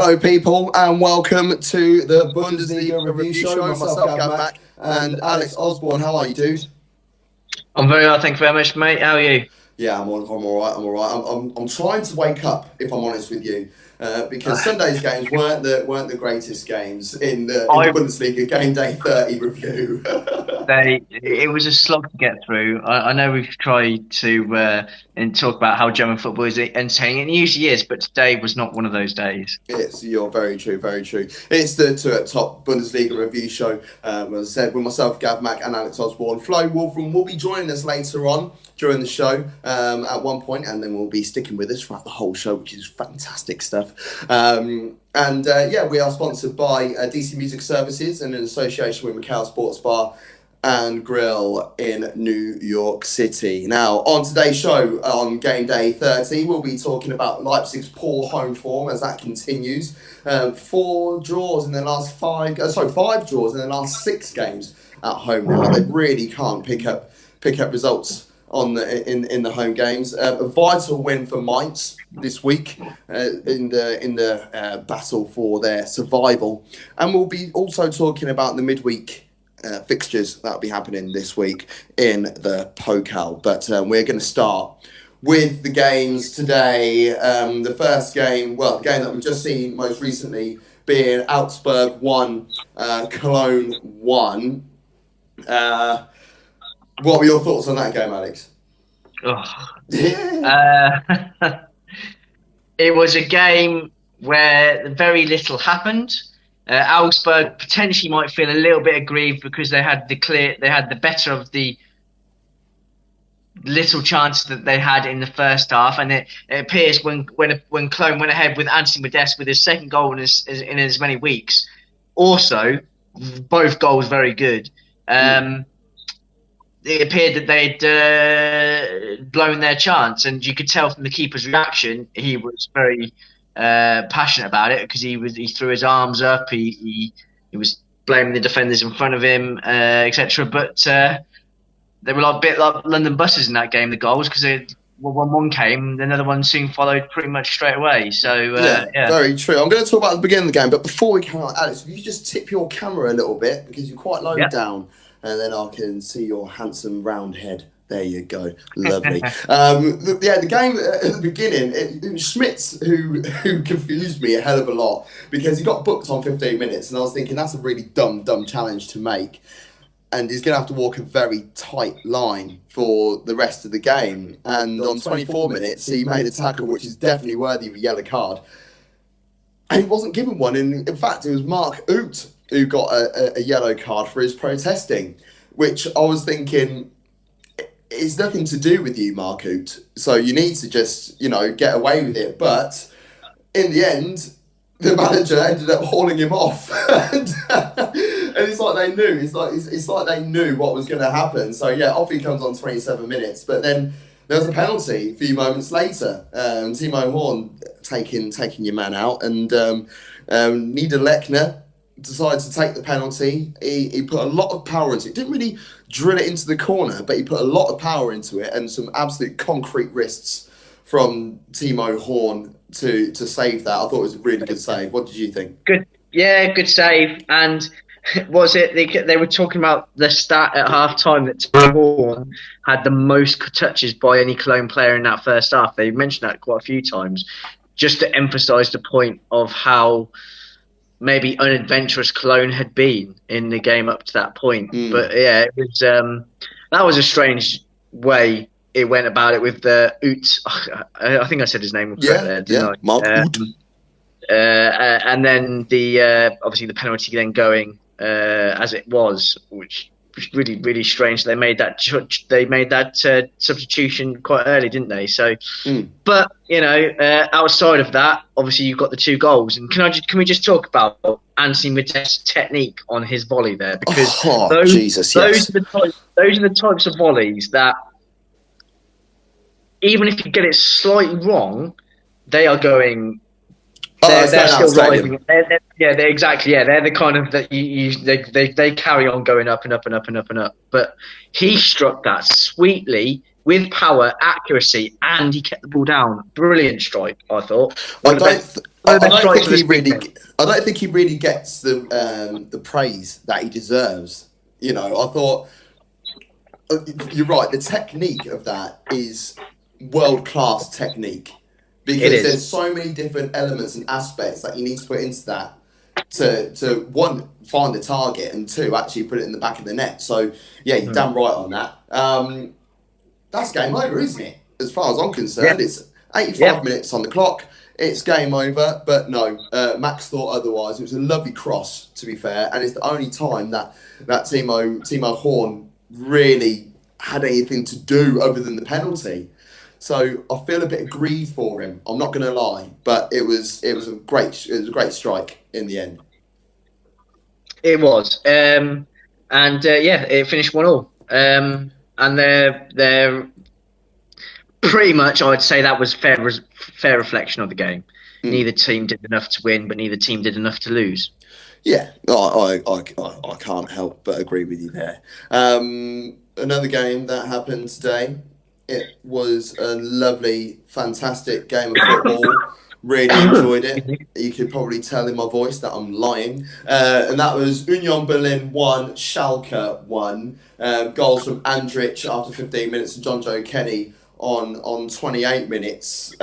Hello, people, and welcome to the Bundesliga review show with myself, Gav Mack, and Alex Osborn. How are you, dude? I'm very well, thank you very much, mate. How are you? Yeah, I'm all right. I'm trying to wake up, if I'm honest with you, because Sunday's games weren't the greatest games in the Bundesliga game day 30 review. It was a slog to get through. I know we've tried to and talk about how German football is entertaining, and it usually is, but today was not one of those days. You're very true, very true. It's the Two at Top Bundesliga review show, as I said, with myself, Gav Mack, and Alex Osborn. Florian Wolfrum will be joining us later on during the show at one point, and then we'll be sticking with us throughout the whole show, which is fantastic stuff. We are sponsored by DC Music Services and in association with Macau Sports Bar and Grill in New York City. Now, on today's show, on game day 30, we'll be talking about Leipzig's poor home form as that continues. 5 draws in the last 6 games at home now. They really can't pick up results in the home games. A vital win for Mainz this week in the battle for their survival. And we'll be also talking about the midweek fixtures that'll be happening this week in the Pokal. But we're going to start with the games today. The first game, the game that we've just seen most recently being AUGSBURG 1, Cologne 1. What were your thoughts on that game, Alex? It was a game where very little happened. Augsburg potentially might feel a little bit aggrieved because they had the better of the little chance that they had in the first half, and it appears when Cologne went ahead with Modeste with his second goal in as many weeks. Also, both goals very good. It appeared that they'd blown their chance, and you could tell from the keeper's reaction he was very passionate about it, because he threw his arms up, he was blaming the defenders in front of him, etc. But they were a bit like London buses in that game, the goals, because when one came, another one soon followed pretty much straight away. So yeah, very true. I'm going to talk about the beginning of the game, but before we come on, Alex, if you just tip your camera a little bit, because you're quite low down, and then I can see your handsome round head. There you go. Lovely. The game at the beginning, it was Schmitz who confused me a hell of a lot, because he got booked on 15 minutes, and I was thinking that's a really dumb challenge to make. And he's going to have to walk a very tight line for the rest of the game. And on 24 minutes, he made a tackle which is definitely worthy of a yellow card. And he wasn't given one. And in fact, it was Mark Uth who got a yellow card for his protesting, which I was thinking, it's nothing to do with you, Mark Uth. So you need to just, get away with it. But in the end, the manager ended up hauling him off. And it's like they knew. It's like they knew what was going to happen. So yeah, off he comes on 27 minutes. But then there was a penalty a few moments later. Timo Horn taking your man out, and Niederlechner decided to take the penalty. He put a lot of power into it. Didn't really drill it into the corner, but he put a lot of power into it, and some absolute concrete wrists from Timo Horn to save that. I thought it was a really good save. What did you think? Good save. And they were talking about the stat at half time that Timo Horn had the most touches by any Cologne player in that first half. They mentioned that quite a few times, just to emphasise the point of how maybe unadventurous Cologne had been in the game up to that point. But yeah, it was that was a strange way it went about it with the Uth. I think I said his name correct there, didn't I? Mark Uth. And then obviously the penalty then going as it was, which was really, really strange. They made that substitution quite early, didn't they? So, but outside of that, obviously you've got the 2 goals. And can we just talk about Anthony Modeste's technique on his volley there? Because those are the types of volleys that, even if you get it slightly wrong, they are going. They're still rising. They're exactly. Yeah, they're the kind of that they carry on going up and up and up and up and up. But he struck that sweetly with power, accuracy, and he kept the ball down. Brilliant strike, I thought. I don't think he really gets the praise that he deserves. You know, I thought you're right. The technique of that is world-class technique, because there's so many different elements and aspects that you need to put into that to one, find the target, and two, actually put it in the back of the net. So yeah, you're damn right on that. That's game over, isn't it? As far as I'm concerned, it's 85 minutes on the clock. It's game over. But no, Max thought otherwise. It was a lovely cross, to be fair, and it's the only time that Timo Horn really had anything to do other than the penalty. So I feel a bit aggrieved for him. I'm not going to lie, but it was a great strike in the end. It was, and it finished 1-1. And they're pretty much, I would say that was fair reflection of the game. Neither team did enough to win, but neither team did enough to lose. Yeah, I can't help but agree with you there. Another game that happened today. It was a lovely, fantastic game of football. Really enjoyed it. You could probably tell in my voice that I'm lying. And that was Union Berlin 1, Schalke 1. Goals from Andrich after 15 minutes and John Joe Kenny on 28 minutes.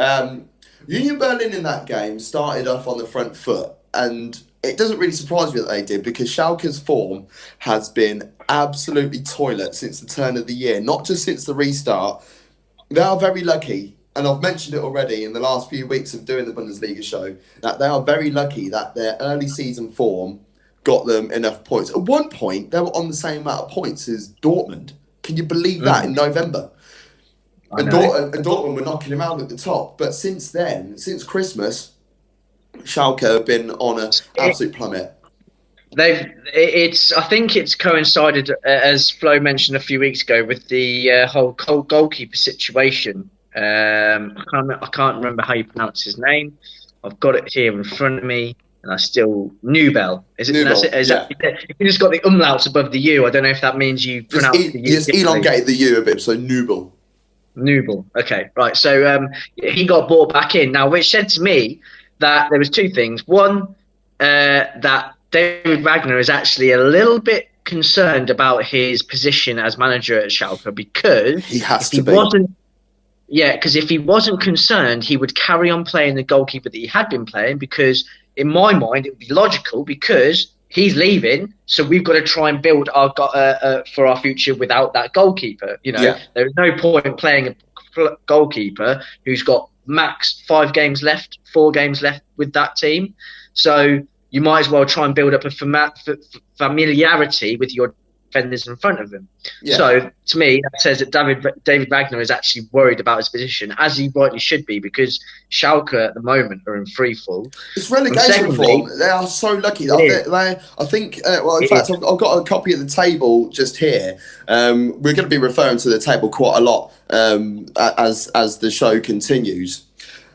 Union Berlin in that game started off on the front foot, and it doesn't really surprise me that they did, because Schalke's form has been absolutely toilet since the turn of the year, not just since the restart. They are very lucky, and I've mentioned it already in the last few weeks of doing the Bundesliga show, that they are very lucky that their early season form got them enough points. At one point, they were on the same amount of points as Dortmund. Can you believe that, in November? And Dortmund were knocking them out at the top. But since then, since Christmas, Schalke have been on an absolute plummet. I think it's coincided, as Flo mentioned a few weeks ago, with the whole goalkeeper situation. I can't remember how you pronounce his name. I've got it here in front of me, and I still Nubel. Is it? Nubel, you just got the umlauts above the U. I don't know if that means you pronounce the U. Just elongated the U a bit, so Nubel. Nubel. Okay, right. So he got brought back in now, which said to me that there was two things. One, that David Wagner is actually a little bit concerned about his position as manager at Schalke, because he has to be. Because if he wasn't concerned, he would carry on playing the goalkeeper that he had been playing, because in my mind it would be logical, because he's leaving, so we've got to try and build our for our future without that goalkeeper. You know, there is no point playing a goalkeeper who's got max 4 games left with that team. So you might as well try and build up a familiarity with your defenders in front of him. So to me, that says that David Wagner is actually worried about his position, as he rightly should be, because Schalke at the moment are in free fall. It's relegation form. They are so lucky. I think, in fact, I've got a copy of the table just here. We're going to be referring to the table quite a lot as the show continues.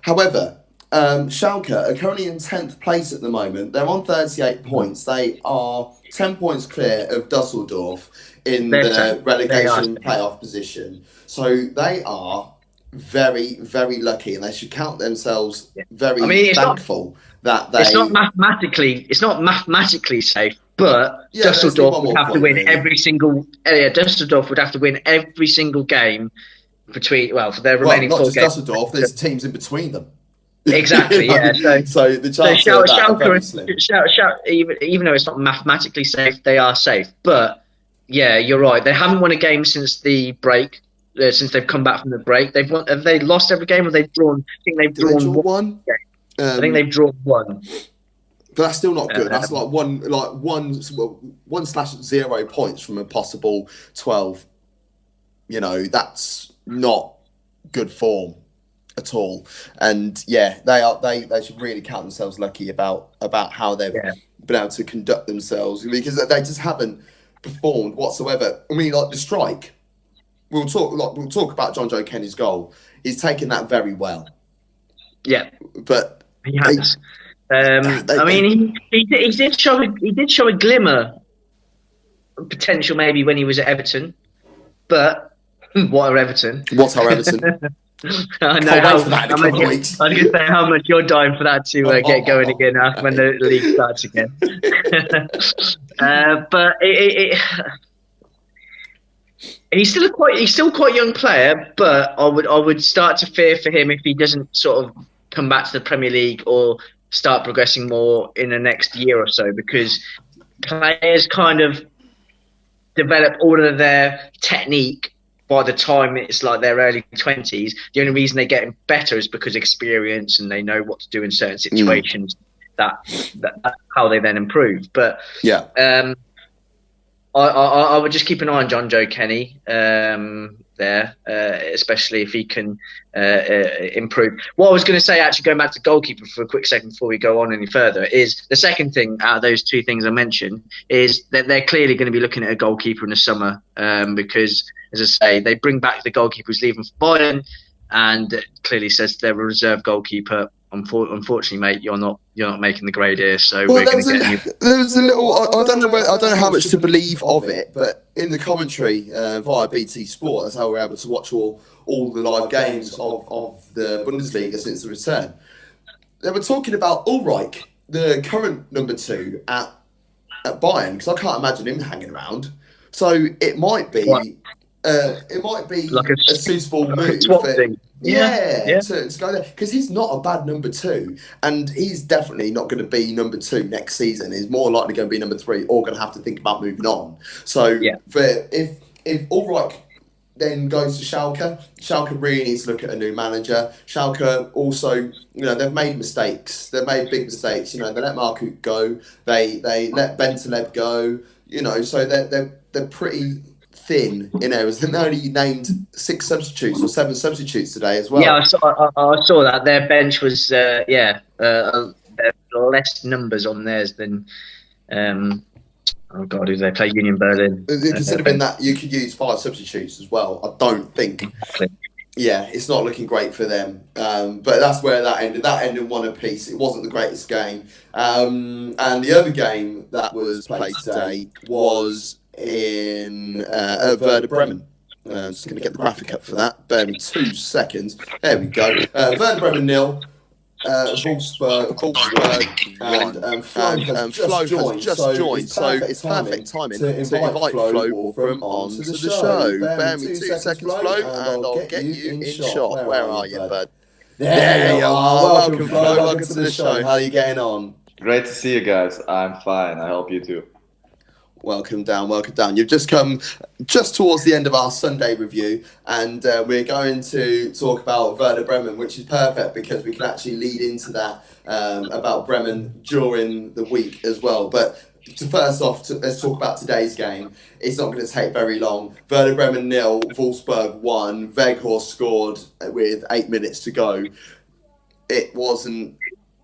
However, Schalke are currently in 10th place at the moment. They're on 38 points. They are 10 points clear of Düsseldorf in the relegation playoff position. So they are very, very lucky, and they should count themselves very thankful that they... It's not mathematically safe, but Düsseldorf would have to win every single... Düsseldorf would have to win every single game between... Well, for their remaining 4 games. Not just Düsseldorf, there's teams in between them. Exactly, yeah. So the chances of that are very slim. Even though it's not mathematically safe, they are safe. But yeah, you're right. They haven't won a game since the break. Since they've come back from the break, have they lost every game, or they've drawn? I think they've drawn one. I think they've drawn one. But that's still not good. That's like 1/0 points from a possible 12. You know, that's not good form at all. And yeah, they should really count themselves lucky about how they've been able to conduct themselves, because they just haven't performed whatsoever. I mean, like the strike, we'll talk about John Joe Kenny's goal. He's taken that very well. Yeah, but he has. I mean, he did show a glimmer of potential maybe when he was at Everton, but What are Everton? What's our Everton? I know Can't wait for how that in a couple of weeks. I was going to say how much you're dying for that to get going again when the league starts again. But he's still quite a young player, but I would start to fear for him if he doesn't sort of come back to the Premier League or start progressing more in the next year or so, because players kind of develop all of their technique by the time it's like their early 20s. The only reason they get better is because of experience, and they know what to do in certain situations. That's how they then improve. But yeah, I would just keep an eye on John Joe Kenny there, especially if he can improve. What I was going to say, actually, going back to goalkeeper for a quick second before we go on any further, is the second thing out of those two things I mentioned is that they're clearly going to be looking at a goalkeeper in the summer, because, as I say, they bring back the goalkeeper who's leaving for Bayern, and it clearly says they're a reserve goalkeeper. Unfortunately, mate, you're not making the grade here, so we're going to get There's a little. I don't know how much to believe of it, but in the commentary via BT Sport, that's how we're able to watch all the live games of the Bundesliga since the return. They were talking about Ulreich, the current number 2 at Bayern, because I can't imagine him hanging around. So it might be. Like a suitable move. To go there, because he's not a bad number 2, and he's definitely not going to be number 2 next season. He's more likely going to be number 3, or going to have to think about moving on. So if Ulreich then goes to Schalke really needs to look at a new manager. Schalke also, they've made mistakes. They've made big mistakes. They let Markut go. They let Bentaleb go. So they're pretty thin in areas. They only named 6 substitutes or 7 substitutes today as well. Yeah, I saw that. Their bench was less numbers on theirs than oh god, who they play? Union Berlin. Considering that you could use 5 substitutes as well, I don't think. Exactly. Yeah, it's not looking great for them. But that's where that ended. That ended one apiece. It wasn't the greatest game. And the other game that was played today was in Werder Bremen. I'm just going to get the graphic up for that. Bear me 2 seconds. There we go. Werder Bremen 0. Wolfsburg, and Flo has just joined, so it's perfect timing to invite Flo Wolfrum onto the show. Bear me 2 seconds, Flo, and I'll get you in shot. Where are you, bud? There you are. Welcome, Flo. Welcome to the show. How are you getting on? Great to see you guys. I'm fine. I hope you too. Welcome down. You've just come just towards the end of our Sunday review, and we're going to talk about Werder Bremen, which is perfect because we can actually lead into that about Bremen during the week as well. But first off, let's talk about today's game. It's not going to take very long. Werder Bremen 0, Wolfsburg 1. Weghorst scored with 8 minutes to go. It wasn't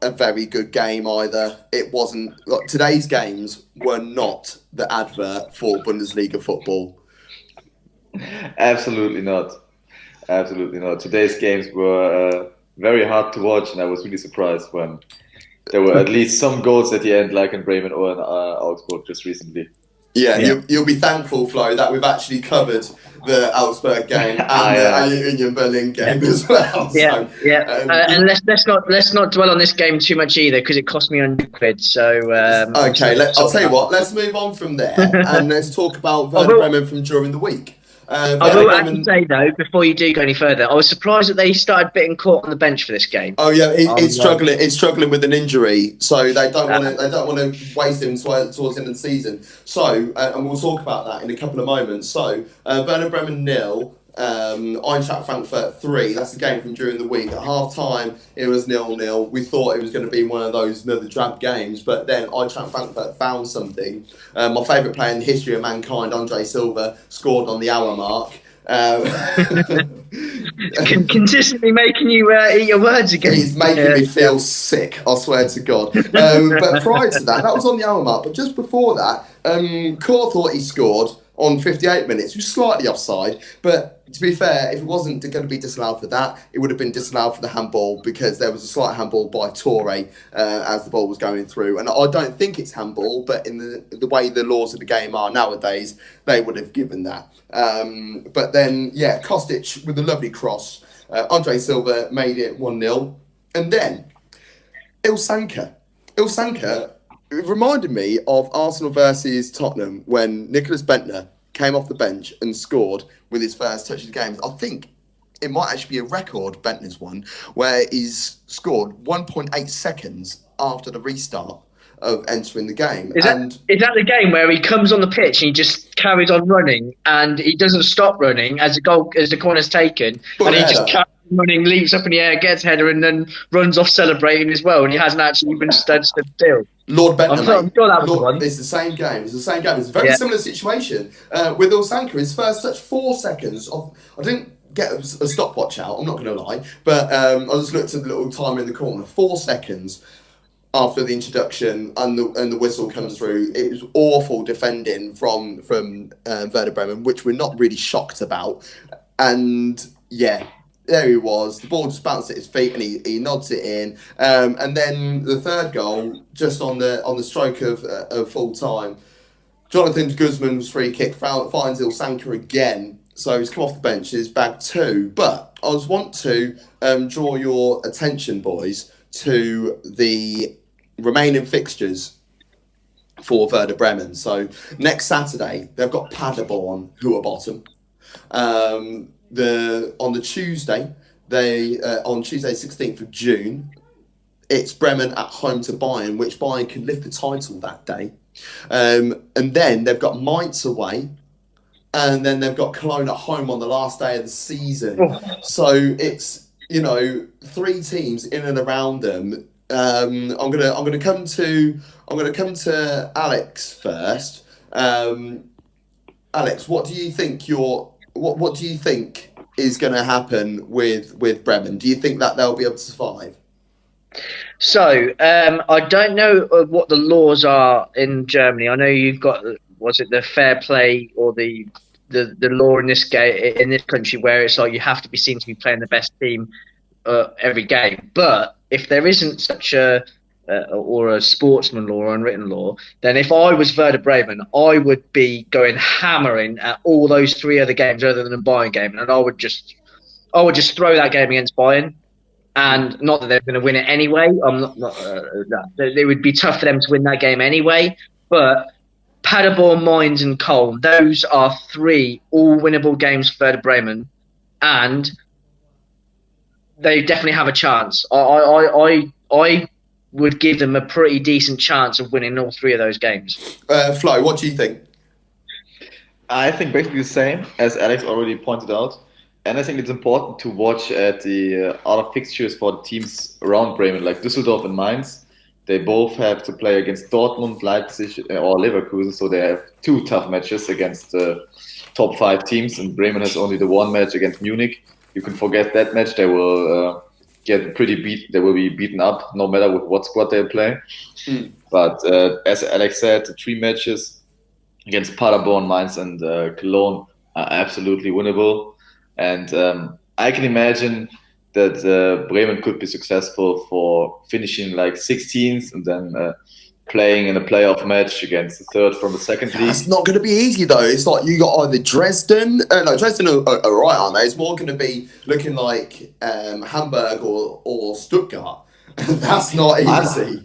a very good game either. It wasn't. Today's games were not the advert for Bundesliga football. Absolutely not. Today's games were very hard to watch, and I was really surprised when there were at least some goals at the end, like in Bremen or in Augsburg just recently. Yeah. You'll be thankful, Flo, that we've actually covered the Augsburg game and the Union Berlin game as well. Yeah, so, and let's not dwell on this game too much either, because it cost me £100. So okay, I'll tell you what. Let's move on from there and let's talk about Werder Bremen from during the week. I will actually say though, before you do go any further, I was surprised that they started Bitton Court on the bench for this game. Oh yeah, it's struggling. It's struggling with an injury, so they don't want to waste him towards the end of the season. So, and we'll talk about that in a couple of moments. So, Werder Bremen 0, Eintracht Frankfurt 3. That's the game from during the week. At half time, it was 0-0. We thought it was going to be one of those another drab games, but then Eintracht Frankfurt found something. My favourite player in the history of mankind, Andre Silva, scored on the hour mark. Consistently making you eat your words again. He's making me feel sick, I swear to God. But prior to that was on the hour mark. But just before that, Kor thought he scored. on 58 minutes. It was slightly offside, but to be fair, if it wasn't going to be disallowed for that, it would have been disallowed for the handball, because there was a slight handball by Torre as the ball was going through. And I don't think it's handball, but in the way the laws of the game are nowadays, they would have given that. But then, yeah, Kostic with a lovely cross. Andre Silva made it 1-0. And then Ilsanker. It reminded me of Arsenal versus Tottenham when Nicholas Bentner came off the bench and scored with his first touch of the game. I think it might actually be a record, Bentner's one, where he's scored 1.8 seconds after the restart of entering the game. Is that the game where he comes on the pitch and he just carries on running and he doesn't stop running as the corner's taken, and he just carries on running, leaps up in the air, gets header, and then runs off celebrating as well, and he hasn't actually even stood still? Lord Bentner, I'm sure that was the one. It's the same game. It's a very similar situation with Ilsanker. His first touch, 4 seconds. I didn't get a stopwatch out, I'm not going to lie, but I just looked at the little timer in the corner. 4 seconds after the introduction and the whistle comes through. It was awful defending from Werder Bremen, which we're not really shocked about. And yeah, there he was. The ball just bounced at his feet and he nods it in. And then the third goal, just on the stroke of full time, Jonathan Guzman's free kick finds Ilsanker again. So he's come off the bench, he's bagged 2. But I want to draw your attention, boys, to the remaining fixtures for Werder Bremen. So next Saturday, they've got Paderborn, who are bottom. On Tuesday, 16th of June, it's Bremen at home to Bayern, which Bayern can lift the title that day. And then they've got Mainz away, and then they've got Cologne at home on the last day of the season. So it's, 3 teams in and around them. I'm gonna come to Alex first. Alex, what do you think what do you think is going to happen with Bremen? Do you think that they'll be able to survive? So I don't know what the laws are in Germany. I know you've got, was it the fair play or the law in this country where it's like you have to be seen to be playing the best team every game. But if there isn't such a sportsman law or unwritten law, then if I was Werder Bremen, I would be going hammering at all those 3 other games other than the Bayern game, and I would just throw that game against Bayern. And not that they're going to win it anyway. It would be tough for them to win that game anyway. But Paderborn, Mainz, and Köln, those are 3 all winnable games for Werder Bremen, and they definitely have a chance. I would give them a pretty decent chance of winning all 3 of those games. Flo, what do you think? I think basically the same as Alex already pointed out. And I think it's important to watch at the other fixtures for the teams around Bremen, like Düsseldorf and Mainz. They both have to play against Dortmund, Leipzig, or Leverkusen, so they have 2 tough matches against the top 5 teams. And Bremen has only the 1 match against Munich. You can forget that match; they will get pretty beat. They will be beaten up, no matter what squad they play. But as Alex said, the 3 matches against Paderborn, Mainz, and Cologne are absolutely winnable. And I can imagine that Bremen could be successful for finishing like 16th and then playing in a playoff match against the 3rd from the 2nd league. It's not going to be easy though. It's like you got either Dresden. Dresden are right, aren't they? It's more going to be looking like Hamburg or Stuttgart. That's not easy.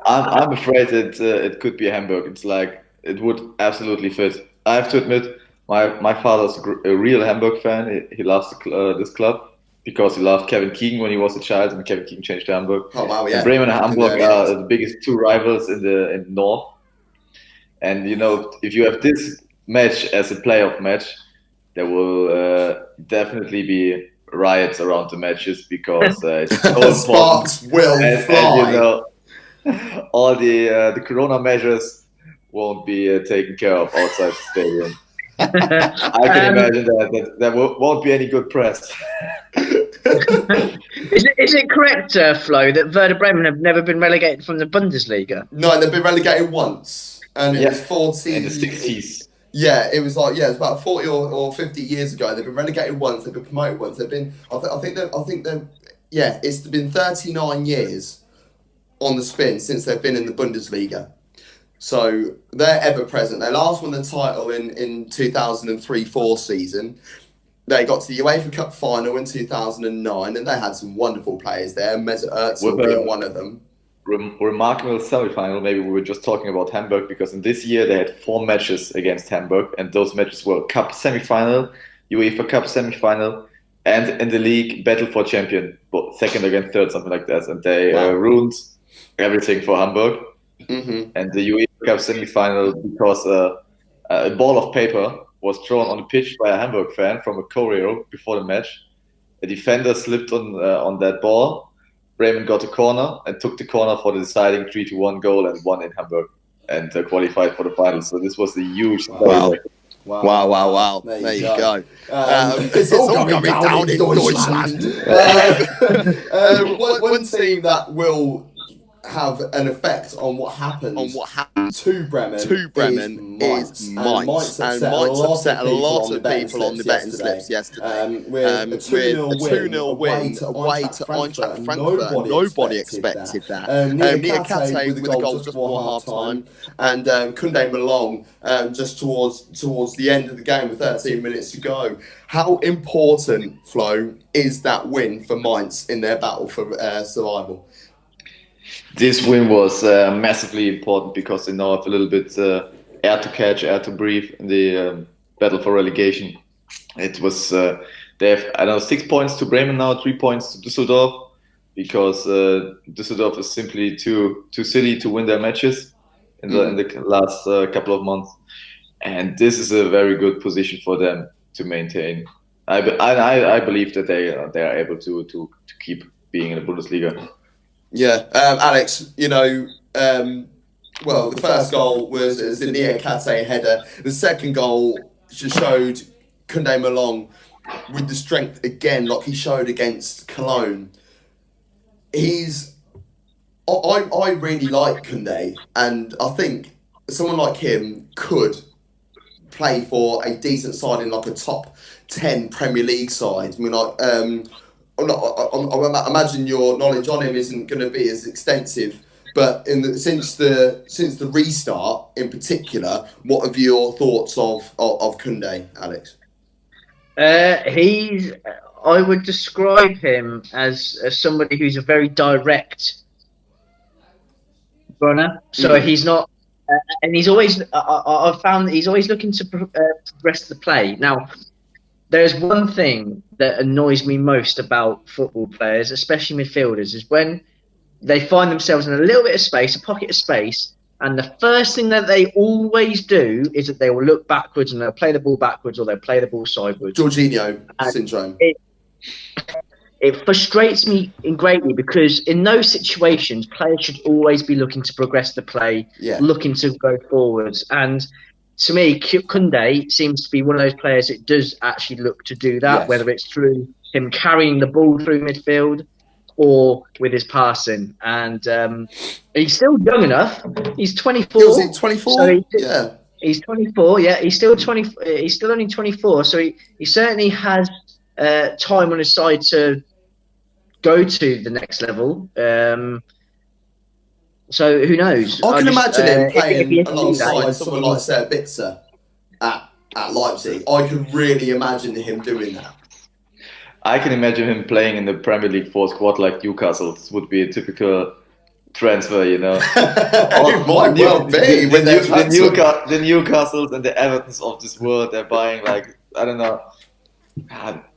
I'm afraid it could be Hamburg. It's like it would absolutely fit. I have to admit, my father's a real Hamburg fan. He loves this club because he loved Kevin Keegan when he was a child, and Kevin Keegan changed to Hamburg. Oh wow, yeah. And Bremen and Hamburg are the biggest 2 rivals in the north. And if you have this match as a playoff match, there will definitely be riots around the matches because it's so important. Sparks will fly. And all the corona measures won't be taken care of outside the stadium. I can imagine that there won't be any good press. Is it correct, Flo, that Werder Bremen have never been relegated from the Bundesliga? No, they've been relegated once, and it was 40. In the 60s. Yeah, it was like, yeah, it's about 40 or 50 years ago. They've been relegated once, they've been promoted once. They've been, I think they're, yeah, it's been 39 years on the spin since they've been in the Bundesliga. So they're ever present. They last won the title in 2003-04 season. They got to the UEFA Cup final in 2009, and they had some wonderful players there. Mesut Özil being one of them. Remarkable semi-final. Maybe we were just talking about Hamburg, because in this year they had 4 matches against Hamburg, and those matches were Cup semi-final, UEFA Cup semi-final, and in the league battle for champion, second against third, something like that. And they ruined everything for Hamburg. And the UEFA Cup semi-final, because a ball of paper was thrown on the pitch by a Hamburg fan from a choreo before the match. A defender slipped on that ball. Bremen got a corner and took the corner for the deciding 3-1 goal and won in Hamburg and qualified for the final. So this was a huge story. Wow. There you go. It's all coming down in Deutschland. One team that will have an effect on what happens to Bremen is Mainz. And Mainz upset a lot of people on the betting slips yesterday. With a 2-0 win away to Eintracht Frankfurt. Nobody expected that. Niakate with the goal just before half-time, and Koundé Malong just towards the end of the game with 13 minutes to go. How important, Flo, is that win for Mainz in their battle for survival? This win was massively important, because they now have a little bit air to catch, air to breathe in the battle for relegation. It was they have 6 points to Bremen now, 3 points to Düsseldorf, because Düsseldorf is simply too silly to win their matches in the last couple of months, and this is a very good position for them to maintain. I believe that they are able to keep being in the Bundesliga. Yeah, Alex, you know, well, the first goal was the Niakate header. The second goal just showed Koundé Malong with the strength again, like he showed against Cologne. I really like Koundé, and I think someone like him could play for a decent side in like a top 10 Premier League side. I mean, like, I imagine your knowledge on him isn't going to be as extensive, but since the restart in particular, what have your thoughts of Koundé, Alex? I would describe him as somebody who's a very direct runner. So he's not, and he's always. I've found that he's always looking to progress the play. Now, there's one thing that annoys me most about football players, especially midfielders, is when they find themselves in a little bit of space, a pocket of space, and the first thing that they always do is that they will look backwards and they'll play the ball backwards or they'll play the ball sideways. Jorginho syndrome. It frustrates me greatly, because in those situations, players should always be looking to progress the play, looking to go forwards. And to me, Koundé seems to be one of those players that does actually look to do that, whether it's through him carrying the ball through midfield or with his passing. And he's still young enough. He's 24. Was he 24? So he's 24. Yeah, he's still 20. He's still only 24. So he certainly has time on his side to go to the next level. So who knows? I can imagine him playing alongside someone like Bitzer at Leipzig. I can really imagine him doing that. I can imagine him playing in the Premier League 4 squad like Newcastle. This would be a typical transfer, you know. It might well be. The Newcastles and the Evertons of this world, they're buying, like, I don't know,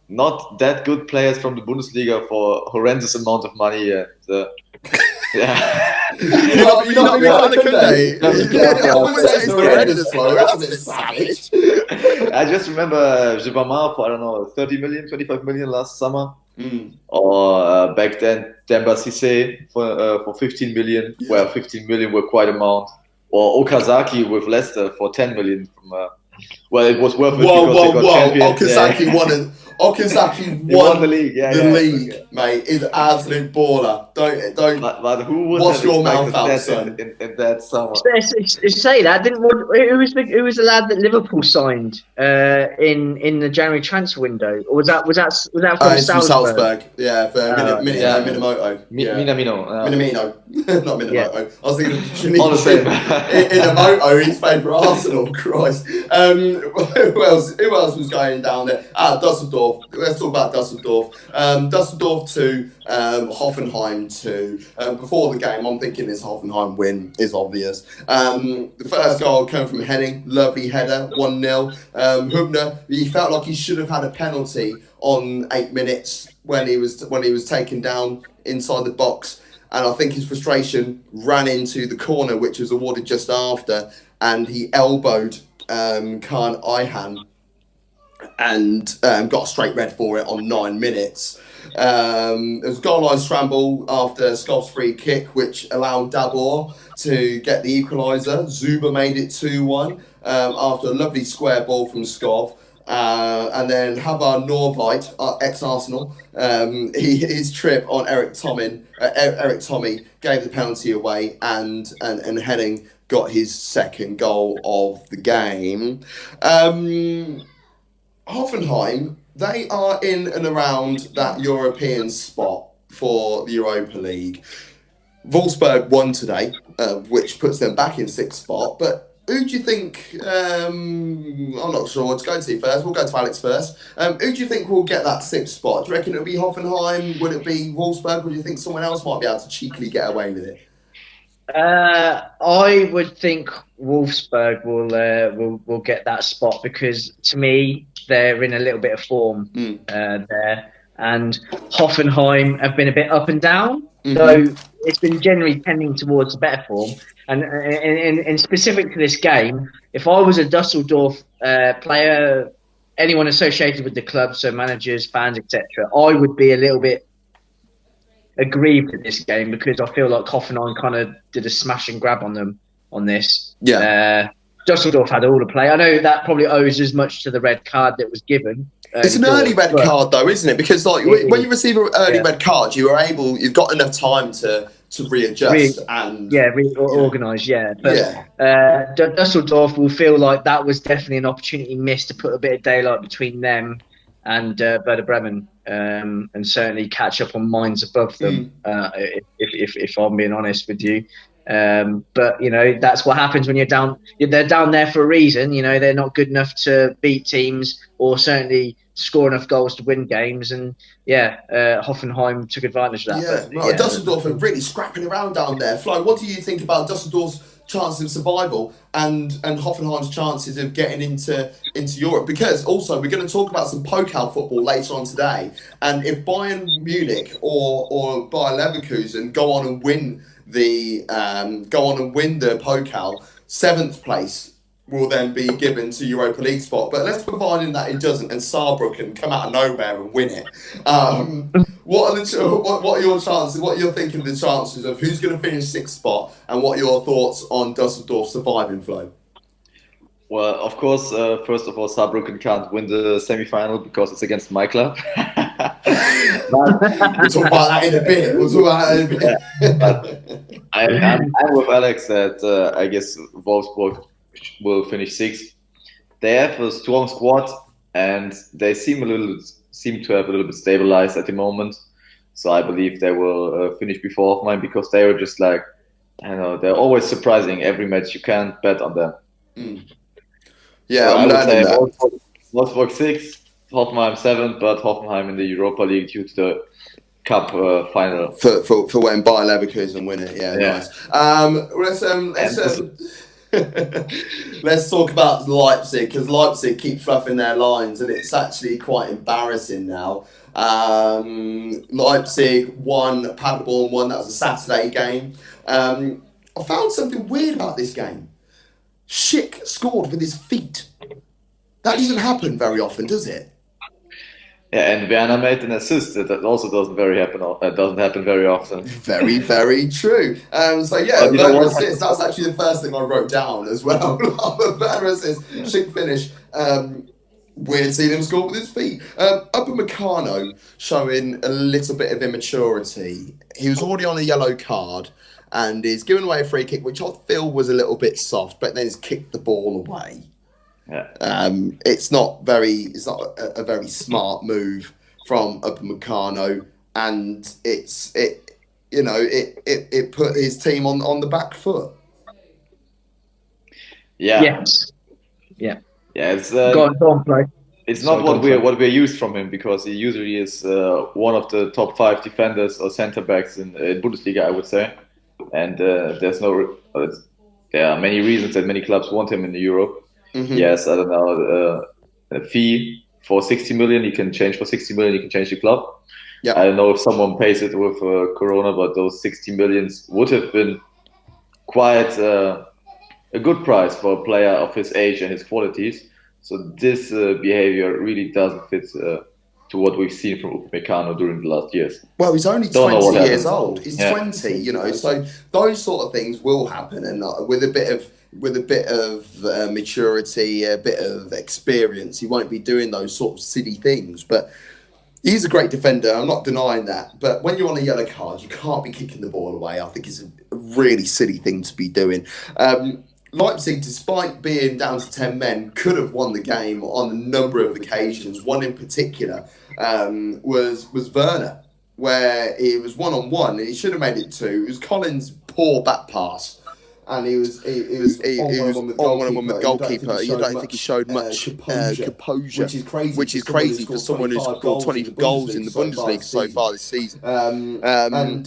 not that good players from the Bundesliga for horrendous amount of money. And, yeah. You're not being Koundé. I wouldn't say it's horrendous, that's a bit savage. I just remember Gibamar for, I don't know, 30 million, 25 million last summer. Or back then, Demba Cissé for 15 million, where 15 million were quite amount. Or Okazaki with Leicester for 10 million. Well, it was worth it because they got champions. Okazaki won won the league. Yeah, the yeah, league, okay. mate. Is absolute baller. Don't. But who would Wash have your mouth expected out, that son. in that summer? Say that didn't. Who was the lad that Liverpool signed in the January transfer window, or was that from It's from Salzburg? Salzburg. Yeah, for Minamoto. Minamino. Minamino. Not Minamoto. Yeah. I was thinking All the same. Inamoto, he's played for Arsenal. Christ. Who else was going down there? Dusseldorf. Let's talk about Dusseldorf. Dusseldorf 2, Hoffenheim 2. Before the game, I'm thinking this Hoffenheim win is obvious. The first goal came from Henning, lovely header, 1-0. Hübner, he felt like he should have had a penalty on 8 minutes when he was taken down inside the box. And I think his frustration ran into the corner, which was awarded just after, and he elbowed Kaan Ayhan and got a straight red for it on 9 minutes. There was a goal line scramble after Skov's free kick, which allowed Dabor to get the equaliser. Zuba made it 2-1 after a lovely square ball from Skov. And then Havar Norvite, ex-Arsenal, his trip on Eric Tommy gave the penalty away, and Henning got his second goal of the game. Hoffenheim, they are in and around that European spot for the Europa League. Wolfsburg won today, which puts them back in 6th spot. But who do you think, I'm not sure what to go to first. We'll go to Alex first. Who do you think will get that 6th spot? Do you reckon it'll be Hoffenheim? Would it be Wolfsburg? Or do you think someone else might be able to cheekily get away with it? I would think Wolfsburg will get that spot, because to me they're in a little bit of form there, and Hoffenheim have been a bit up and down. So it's been generally tending towards better form. And specific to this game, if I was a Dusseldorf player, anyone associated with the club, so managers, fans, etc., I would be a little bit aggrieved at this game, because I feel like Hoffenheim kind of did a smash and grab on them on this. Yeah. Dusseldorf had all the play. I know that probably owes as much to the red card that was given. It's an early red card though, isn't it? Because like when you receive an early red card, you've got enough time to readjust and organise. But Dusseldorf will feel like that was definitely an opportunity missed to put a bit of daylight between them and Werder Bremen, and certainly catch up on MAINZ above them. If I'm being honest with you. But you know, that's what happens when you're down. They're down there for a reason. You know, they're not good enough to beat teams, or certainly score enough goals to win games. And Hoffenheim took advantage of that. Dusseldorf are really scrapping around down there. Flo, what do you think about Dusseldorf's chances of survival and Hoffenheim's chances of getting into Europe? Because also we're going to talk about some Pokal football later on today, and if Bayern Munich or Bayer Leverkusen go on and win the Pokal, 7th place will then be given to Europa League spot. But let's providing that it doesn't, and Saarbrücken come out of nowhere and win it. What are your chances? What you're thinking of the chances of who's going to finish 6th spot, and what are your thoughts on Dusseldorf surviving, Flo? Well, of course, first of all, Saarbrücken can't win the semi-final because it's against my club. We'll talk about that in a bit. I'm with Alex that I guess Wolfsburg will finish 6th. They have a strong squad, and they seem to have a little bit stabilized at the moment. So I believe they will finish before Hoffenheim, because they were just like, I don't know, they're always surprising every match. You can't bet on them. Yeah, so I'm learning that. Wolfsburg 6th, Hoffenheim 7th, but Hoffenheim in the Europa League due to the Cup final. For when Bayer Leverkusen win it, nice. Let's talk about Leipzig, because Leipzig keep fluffing their lines, and it's actually quite embarrassing now. Leipzig won, Paderborn won. That was a Saturday game. I found something weird about this game. Schick scored with his feet. That doesn't happen very often, does it? Yeah, and Werner made an assist. That also doesn't happen very often. Very, very true. Werner assist. That's actually the first thing I wrote down as well. Werner assist, Schick finish. weird seeing him score with his feet. Upamecano showing a little bit of immaturity. He was already on a yellow card and he's given away a free kick, which I feel was a little bit soft, but then he's kicked the ball away. Yeah. It's not a very smart move from Upamecano, and it put his team on the back foot. Yeah. Yes. Yeah. Yeah. It's Go on, play. It's not what we're used from him, because he usually is one of the top 5 defenders or center backs in Bundesliga, I would say. And there are many reasons that many clubs want him in Europe. Mm-hmm. Yes, I don't know, a fee for 60 million, he can change for 60 million, he can change the club. Yep. I don't know if someone pays it with Corona, but those 60 millions would have been quite a good price for a player of his age and his qualities. So this behavior really doesn't fit to what we've seen from Upamecano during the last years. Well, he's only 20 years old. He's 20, so those sort of things will happen, and with a bit of maturity, a bit of experience, he won't be doing those sort of silly things. But he's a great defender, I'm not denying that. But when you're on a yellow card, you can't be kicking the ball away. I think it's a really silly thing to be doing. Leipzig, despite being down to 10 men, could have won the game on a number of occasions. One in particular was Werner, where he was one-on-one, and he should have made it 2. It was Collins' poor back pass, and he was on one with the goalkeeper. You don't think he showed much composure, which is crazy for someone who's scored 20 goals in the Bundesliga so far this season. And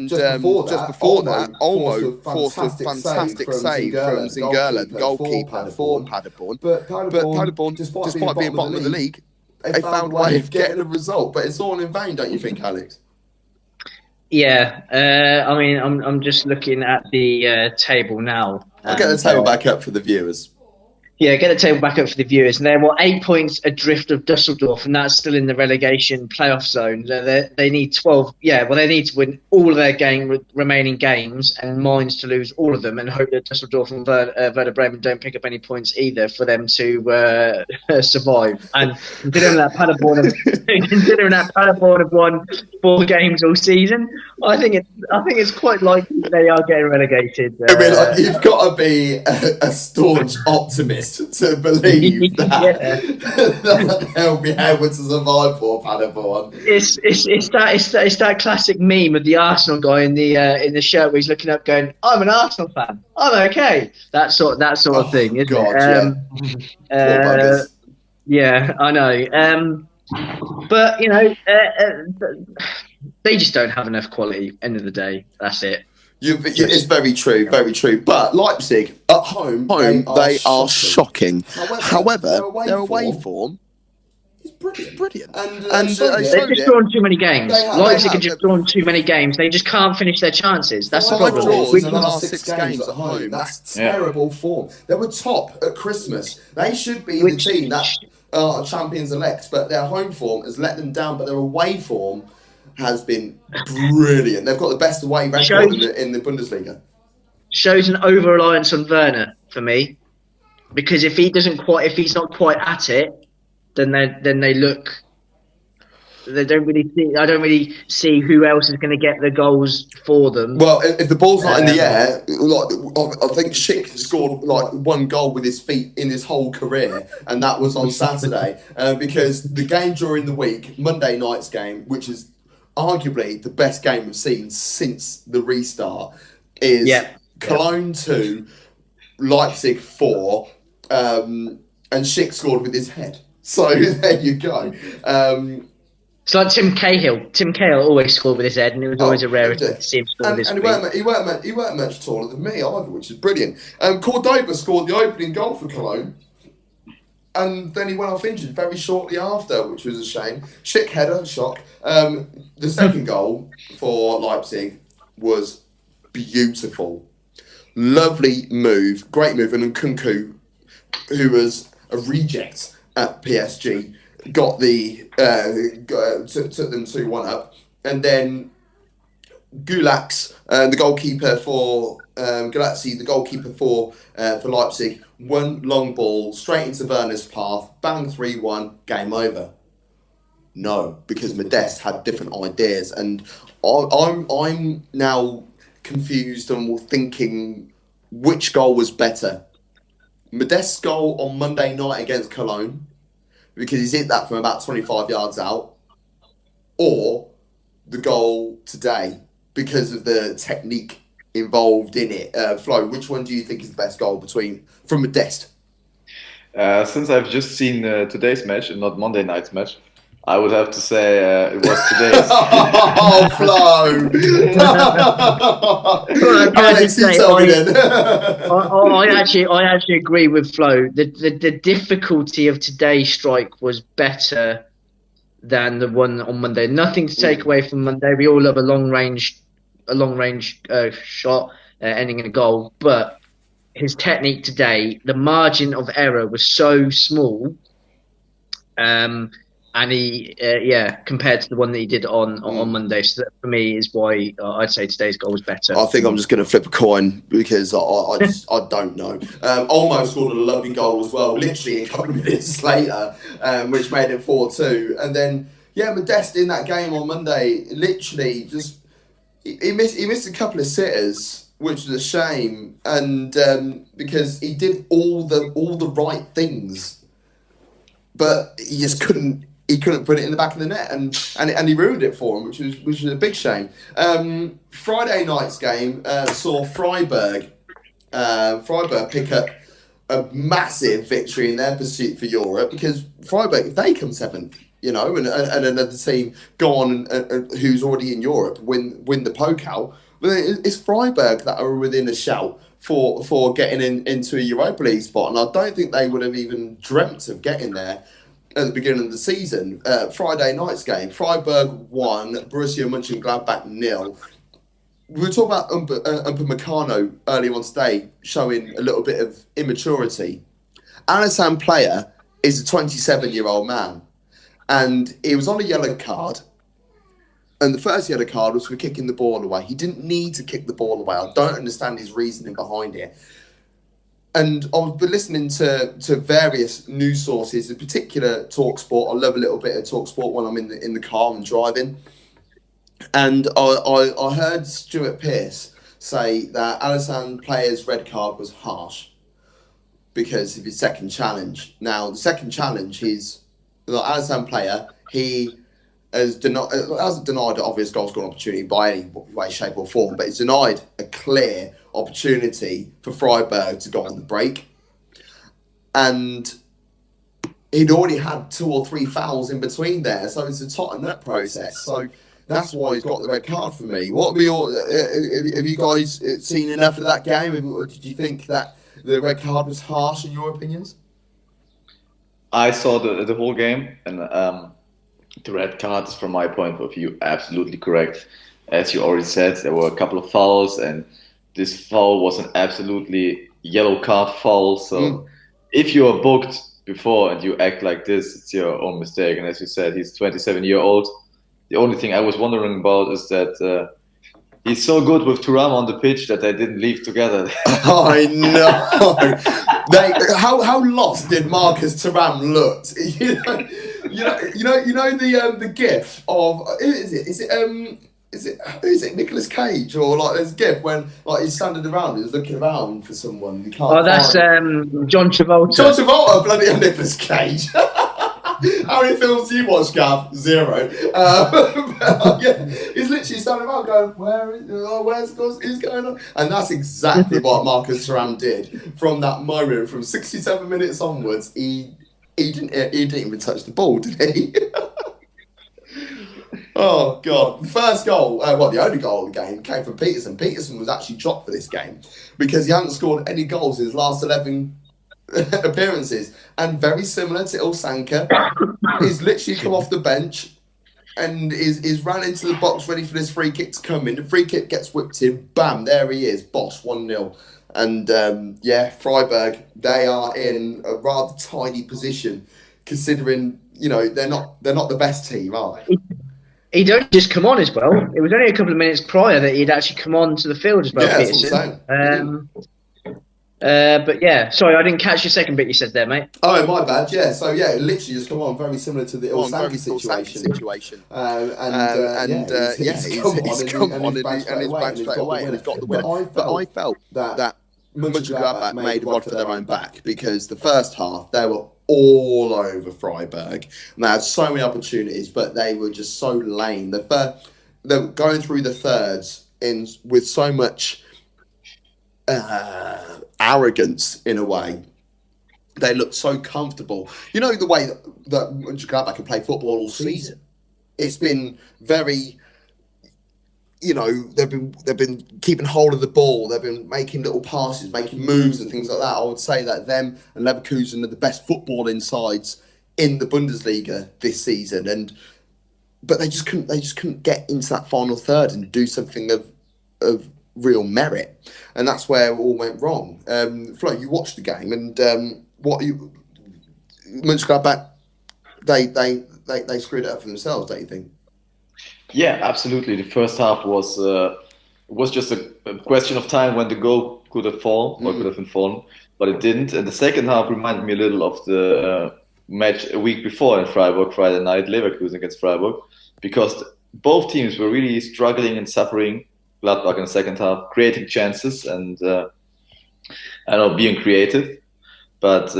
just before that, Olmo forced a fantastic save from Zingerla, the goalkeeper for Paderborn. But Paderborn, despite being bottom of the league, they found a way of getting a result. But it's all in vain, don't you think, Alex? Yeah, I mean, I'm just looking at the table now. I'll get the table back up for the viewers. Yeah, get the table back up for the viewers. And they're 8 points adrift of Düsseldorf, and that's still in the relegation playoff zone. They need 12. Yeah, well, they need to win all of their remaining games, and Mainz to lose all of them, and hope that Düsseldorf and Werder Bremen don't pick up any points either for them to survive. And considering that Paderborn have won 4 games all season, I think it's quite likely they are getting relegated. I mean, you've got to be a staunch optimist to believe that they'll be able to survive for Paderborn. It's that classic meme of the Arsenal guy in the shirt where he's looking up going, "I'm an Arsenal fan. I'm okay." That sort of thing, isn't it? Yeah, I know. But they just don't have enough quality. End of the day, that's it. It's very true, very true. But Leipzig, at home, they are shocking. However, their away form is brilliant. And they've just drawn too many games. Leipzig have just drawn too many games. They just can't finish their chances. That's the problem. 5 draws in the last 6 games at home. That's terrible form. They were top at Christmas. They should be the team that are champions-elect, but their home form has let them down, but their away form has been brilliant. They've got the best away record in the Bundesliga. Shows an over-reliance on Werner for me, because if he's not quite at it, then they look. They don't really see. I don't really see who else is going to get the goals for them. Well, if the ball's not in the air, I think Schick scored 1 goal with his feet in his whole career, and that was on Saturday. Because the game during the week, Monday night's game, which is arguably the best game we've seen since the restart, is Cologne 2, Leipzig 4, and Schick scored with his head. So there you go. It's like Tim Cahill. Tim Cahill always scored with his head, and it was always a rarity to see him score with his feet. And he weren't much taller than me either, which is brilliant. Cordoba scored the opening goal for Cologne, and then he went off injured very shortly after, which was a shame. Schick header, shock. The second goal for Leipzig was beautiful. Lovely move, great move. And Nkunku, who was a reject at PSG, got took them 2-1 up. And then Gulax, the goalkeeper for Galazzi, the goalkeeper for Leipzig, one long ball straight into Werner's path, bang 3-1, game over. No, because Modeste had different ideas, and I'm now confused and thinking which goal was better. Modeste's goal on Monday night against KÖLN, because he's hit that from about 25 yards out, or the goal today because of the technique involved in it. Flo, which one do you think is the best goal from Modeste? Since I've just seen today's match and not Monday night's match, I would have to say it was today's. Oh, Flo! Alex, you tell me then. I actually agree with Flo. The difficulty of today's strike was better than the one on Monday. Nothing to take away from Monday. We all love a long range shot ending in a goal, but his technique today, the margin of error was so small, and he compared to the one that he did on Monday. So that for me is why I'd say today's goal was better. I think I'm just going to flip a coin because I don't know. Almost scored a lovely goal as well, literally a couple of minutes later, which made it 4-2. And then Modeste in that game on Monday, literally just he missed a couple of sitters, which was a shame, and because he did all the right things, but he just couldn't put it in the back of the net, and he ruined it for him, which was a big shame. Friday night's game saw Freiburg pick up a massive victory in their pursuit for Europe, because Freiburg, if they come seventh, and another team go on who's already in Europe win the Pokal, but it's Freiburg that are within a shout for getting into a Europa League spot, and I don't think they would have even dreamt of getting there at the beginning of the season. Friday night's game, Freiburg 1, Borussia Mönchengladbach 0. We were talking about Upamecano earlier on today, showing a little bit of immaturity. Alassane Player is a 27-year-old man, and he was on a yellow card, and the first yellow card was for kicking the ball away. He didn't need to kick the ball away. I don't understand his reasoning behind it. And I've been listening to various news sources, in particular TalkSport. I love a little bit of TalkSport when I'm in the car and driving. And I heard Stuart Pearce say that Alassane Player's red card was harsh because of his second challenge. Now, the second challenge, Alassane Player, he hasn't denied an obvious goal scoring opportunity by any way, shape or form, but he's denied a clear opportunity for Freiburg to go on the break. And he'd already had 2 or 3 fouls in between there, so it's a tighten that process. So that's why he's got the red card for me. What have you guys seen enough of that game? Did you think that the red card was harsh in your opinions? I saw the whole game, and the red card is, from my point of view, absolutely correct. As you already said, there were a couple of fouls, and this foul was an absolutely yellow card foul. So if you are booked before and you act like this, it's your own mistake. And as you said, he's 27-year-old. The only thing I was wondering about is that he's so good with Thuram on the pitch that they didn't leave together. I know. How lost did Marcus Thuram look? You know the gif of is it Nicolas Cage, or like there's a gif when like he's standing around, he's looking around for someone. He can't that's John Travolta. John Travolta, bloody Nicolas Cage. How many films do you watch, Gav? 0. He's literally standing around going, where's going on? And that's exactly what Marcus Thuram did from that moment. From 67 minutes onwards, he didn't even touch the ball, did he? Oh, God. The first goal, the only goal of the game came from Peterson. Peterson was actually dropped for this game because he hadn't scored any goals in his last 11 appearances, and very similar to Ilsanka, he's literally come off the bench and is ran into the box ready for this free kick to come in. The free kick gets whipped in, bam, there he is, boss, 1-0. And Freiburg, they are in a rather tiny position considering they're not the best team, are they? he'd only just come on as well. It was only a couple of minutes prior that he'd actually come on to the field as well. Yeah, that's what I'm saying. But yeah, sorry, I didn't catch your second bit you said there, mate. Oh, my bad. Yeah, so yeah, literally just come on, very similar to the Ilsanki situation. He's come on and he's back straight away and he's got the winner. But I felt that Mönchengladbach made a rod for their own back, because the first half they were all over Freiburg and they had so many opportunities, but they were just so lame. They're going through the thirds with so much arrogance in a way. They looked so comfortable. You know, the way that Mönchengladbach can play football all season. It's been very, you know, they've been keeping hold of the ball. They've been making little passes, making moves and things like that. I would say that them and Leverkusen are the best footballing sides in the Bundesliga this season. But they just couldn't get into that final third and do something of real merit. And that's where it all went wrong. Flo, you watched the game, and Mönchengladbach, they screwed it up for themselves, don't you think? Yeah, absolutely. The first half was just a question of time when the goal could have fallen or could have been fallen, but it didn't. And the second half reminded me a little of the match a week before in Freiburg, Friday night, Leverkusen against Freiburg, because both teams were really struggling and suffering. Gladbach in the second half, creating chances and being creative. But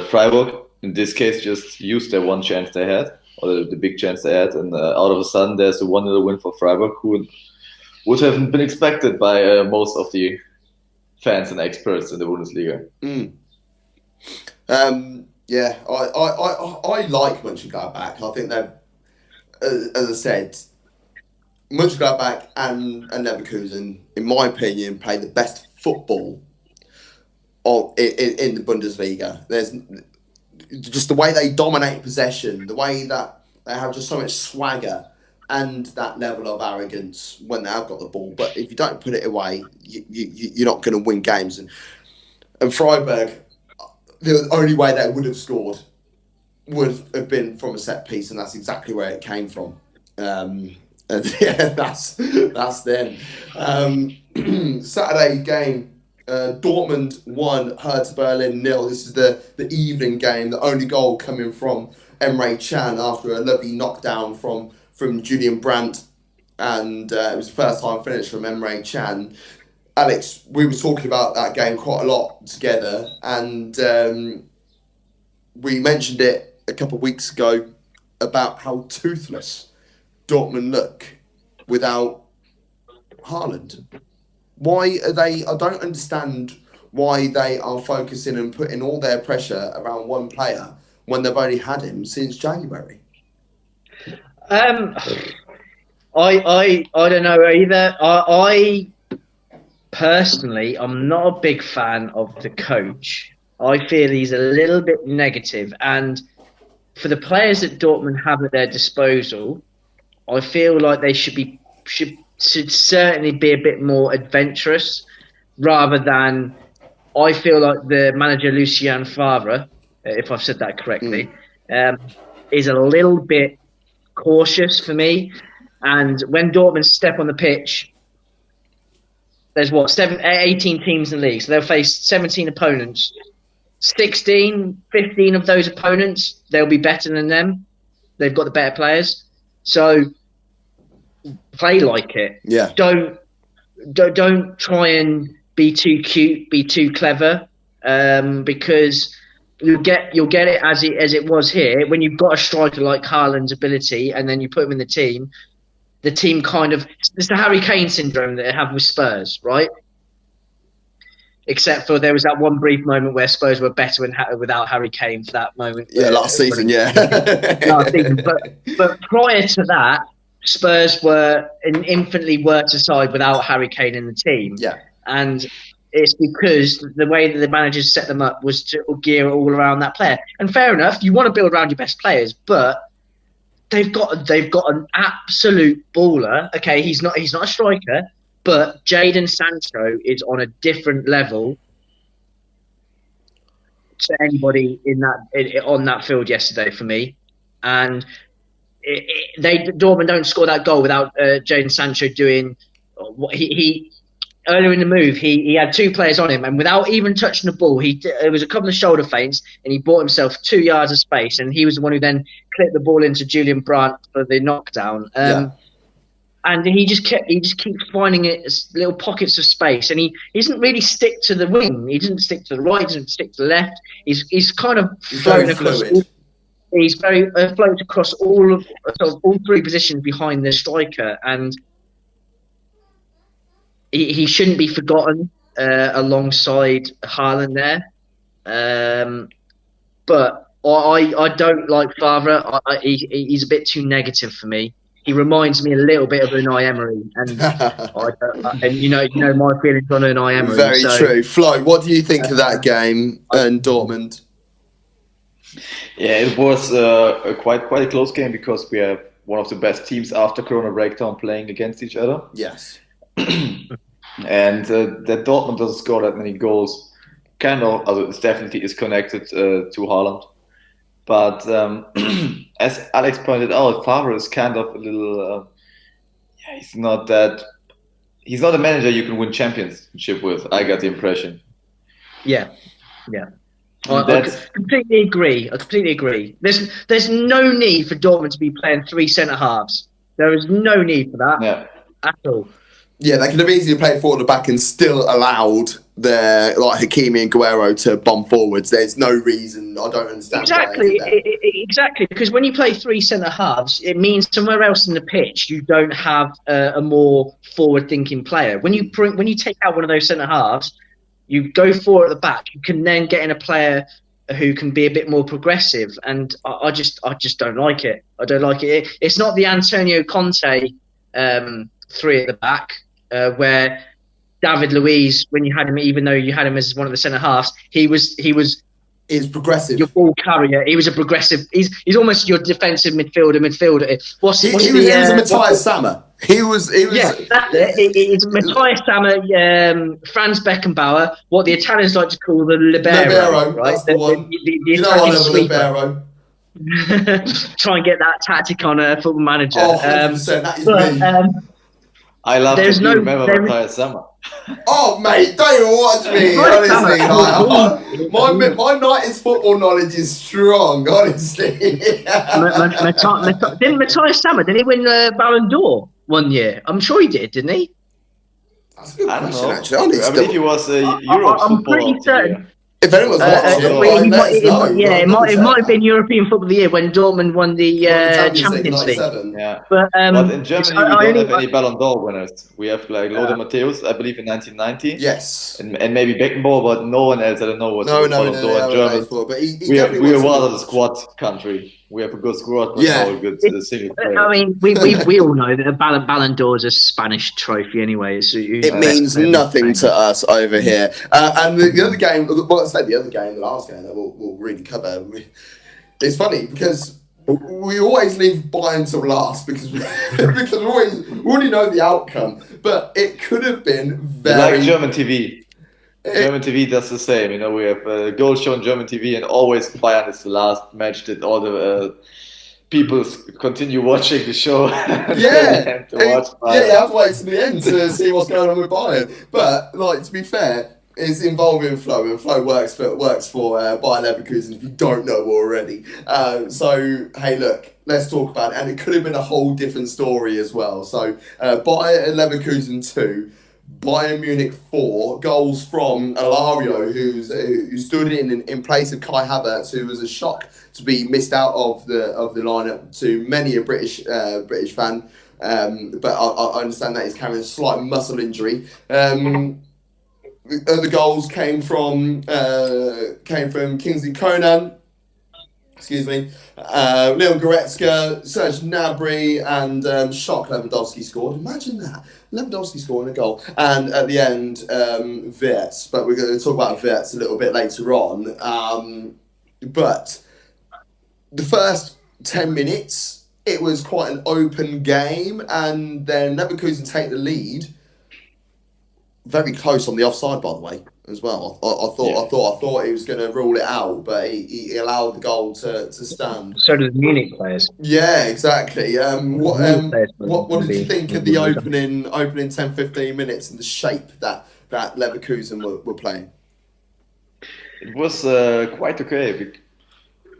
Freiburg, in this case, just used their one chance they had, or the big chance they had, and out of a sudden there's a 1-0 win for Freiburg, who would have been expected by most of the fans and experts in the Bundesliga. Yeah, I like Mönchengladbach. I think they've, as I said, Mönchengladbach and Leverkusen, in my opinion, play the best football in the Bundesliga. There's just the way they dominate possession, the way that they have just so much swagger and that level of arrogance when they have got the ball. But if you don't put it away, you're not going to win games. And Freiburg, the only way they would have scored would have been from a set piece, and that's exactly where it came from. And yeah, that's them. Saturday game, Dortmund 1, Hertha Berlin 0. This is the evening game. The only goal coming from Emre Can after a lovely knockdown from Julian Brandt, and it was the first time finish from Emre Can. Alex, we were talking about that game quite a lot together, and we mentioned it a couple of weeks ago about how toothless Dortmund look without Haaland. Why are they? I don't understand why they are focusing and putting all their pressure around one player when they've only had him since January. I don't know either. I personally, I'm not a big fan of the coach. I feel he's a little bit negative, and for the players that Dortmund have at their disposal, I feel like they should certainly be a bit more adventurous, rather than, I feel like the manager Lucien Favre, if I've said that correctly, is a little bit cautious for me. And when Dortmund step on the pitch, there's 18 teams in the league, so they'll face 17 opponents. 15 of those opponents, they'll be better than them. They've got the better players. So play like it. Yeah. Don't try and be too cute, be too clever, because you'll get it as it was here. When you've got a striker like Haaland's ability, and then you put him in the team kind of, it's the Harry Kane syndrome that they have with Spurs, right? Except for there was that one brief moment where Spurs were better without Harry Kane for that moment. Yeah, last season, yeah. Last season. But prior to that, Spurs were an infinitely worse side without Harry Kane in the team. Yeah. And it's because the way that the managers set them up was to gear it all around that player. And fair enough, you want to build around your best players, but they've got an absolute baller. Okay, he's not a striker, but Jadon Sancho is on a different level to anybody on that field yesterday for me. And Dortmund don't score that goal without Jadon Sancho doing what he earlier in the move. He had 2 players on him, and without even touching the ball, it was a couple of shoulder feints, and he bought himself 2 yards of space, and he was the one who then clipped the ball into Julian Brandt for the knockdown. And he just keeps finding it as little pockets of space, and he doesn't really stick to the wing. He doesn't stick to the right. He doesn't stick to the left. He's kind of floating across. He's very floats across all 3 positions behind the striker, and he shouldn't be forgotten alongside Haaland there. But I don't like Favre. He's a bit too negative for me. He reminds me a little bit of Unai Emery, and you know my feelings on Unai Emery. Very true. Flo, what do you think of that game and Dortmund? Yeah, it was quite a close game because we have one of the best teams after Corona breakdown playing against each other. Yes. And that Dortmund doesn't score that many goals, it definitely is connected to Haaland. But as Alex pointed out, Favre is kind of a little. He's not a manager you can win championship with. I got the impression. Yeah. I completely agree. There's no need for Dortmund to be playing 3 centre halves. There is no need for that at all. Yeah, they could have easily played 4 at the back and still allowed their Hakimi and Guerrero to bomb forwards. There's no reason. I don't understand. Exactly. Because when you play 3 centre halves, it means somewhere else in the pitch you don't have a more forward-thinking player. When you take out one of those centre halves, you go 4 at the back. You can then get in a player who can be a bit more progressive, and I just don't like it. I don't like it. It's not the Antonio Conte 3 at the back. Where David Luiz, when you had him, even though you had him as one of the centre halves, he's progressive. Your ball carrier. He was a progressive. He's almost your defensive midfielder. He was a Matthias Sammer. He was. Yeah, that's it. It's Matthias Sammer, Franz Beckenbauer, what the Italians like to call the libero. Right? That's the one. The Italian sweeper. Try and get that tactic on a Football Manager. Oh, 100%, that is me. I love that you remember Matthias Sammer. Oh, mate, don't even watch me. Honestly, my 90s football knowledge is strong, honestly. Didn't Matthias Sammer, did he win Ballon d'Or one year? I'm sure he did, didn't he? That's a good question, actually. I believe he was a Europe I'm footballer. pretty certain. If anyone's watching, it might have been European Football of the Year when Dortmund won the Champions League. Yeah. But in Germany, we don't have any Ballon d'Or winners. We have Lothar Matthäus, I believe, in 1990. Yes. And maybe Beckenbauer, but no one else. I don't know what's Ballon d'Or in German. But we are rather the squad country. We have a good squad, but no good single player. I mean, we all know that the Ballon d'Or is a Spanish trophy anyway. It means nothing to us over here. And the other game, the last game that we'll really cover. It's funny because we always leave Bayern till last because we already know the outcome. But it could have been very... Like German TV. German TV does the same. You know, we have goals shown on German TV, and always Bayern is the last match that all the people continue watching the show. Yeah, you have to wait to the end to see what's going on with Bayern. But to be fair, it's involving Flo, and Flo works for Bayer Leverkusen. If you don't know already, so hey, look, let's talk about it. And it could have been a whole different story as well. So Bayer Leverkusen 2. Bayern Munich 4, goals from Alario, who stood in place of Kai Havertz, who was a shock to be missed out of the lineup to many a British fan. But I understand that he's carrying a slight muscle injury. The goals came from Kingsley Conan. Excuse me. Leon Goretzka, Serge Gnabry, and Shock Lewandowski scored. Imagine that. Lewandowski scoring a goal. And at the end, Wirtz. But we're going to talk about Wirtz a little bit later on. But the first 10 minutes, it was quite an open game. And then Leverkusen take the lead. Very close on the offside, by the way. as well. I thought he was going to rule it out, but he allowed the goal to stand. So did the Munich players. Yeah, exactly. What did you think of the opening? opening 10-15 minutes and the shape that Leverkusen were playing? It was quite okay.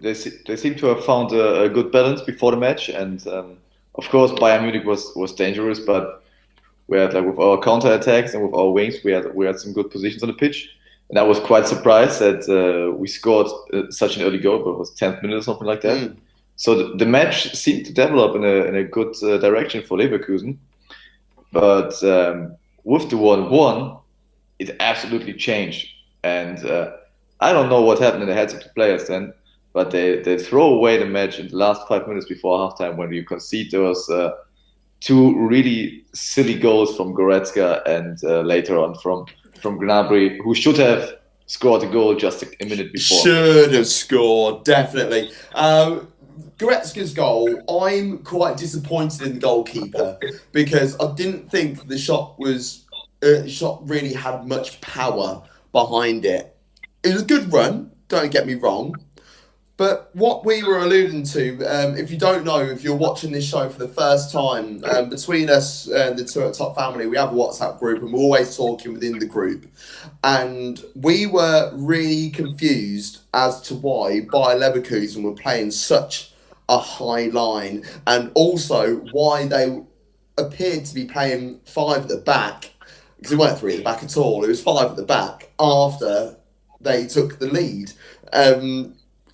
They seem to have found a good balance before the match, and of course Bayern Munich was dangerous, but we had, like, with our counter attacks and with our wings, we had some good positions on the pitch, and I was quite surprised that we scored such an early goal, but it was 10th minute or something like that. So the match seemed to develop in a good direction for Leverkusen, but with the 1-1, it absolutely changed, and I don't know what happened in the heads of the players then, but they throw away the match in the last 5 minutes before halftime when you concede those 2 really silly goals from Goretzka and later on from Gnabry, who should have scored a goal just a minute before. Should have scored, definitely. Goretzka's goal, I'm quite disappointed in the goalkeeper because I didn't think the shot really had much power behind it. It was a good run, don't get me wrong. But what we were alluding to, if you don't know, if you're watching this show for the first time, between us and the Two at Top family, we have a WhatsApp group and we're always talking within the group. And we were really confused as to why Bayer Leverkusen were playing such a high line, and also why they appeared to be playing 5 at the back, because it weren't 3 at the back at all, it was 5 at the back after they took the lead.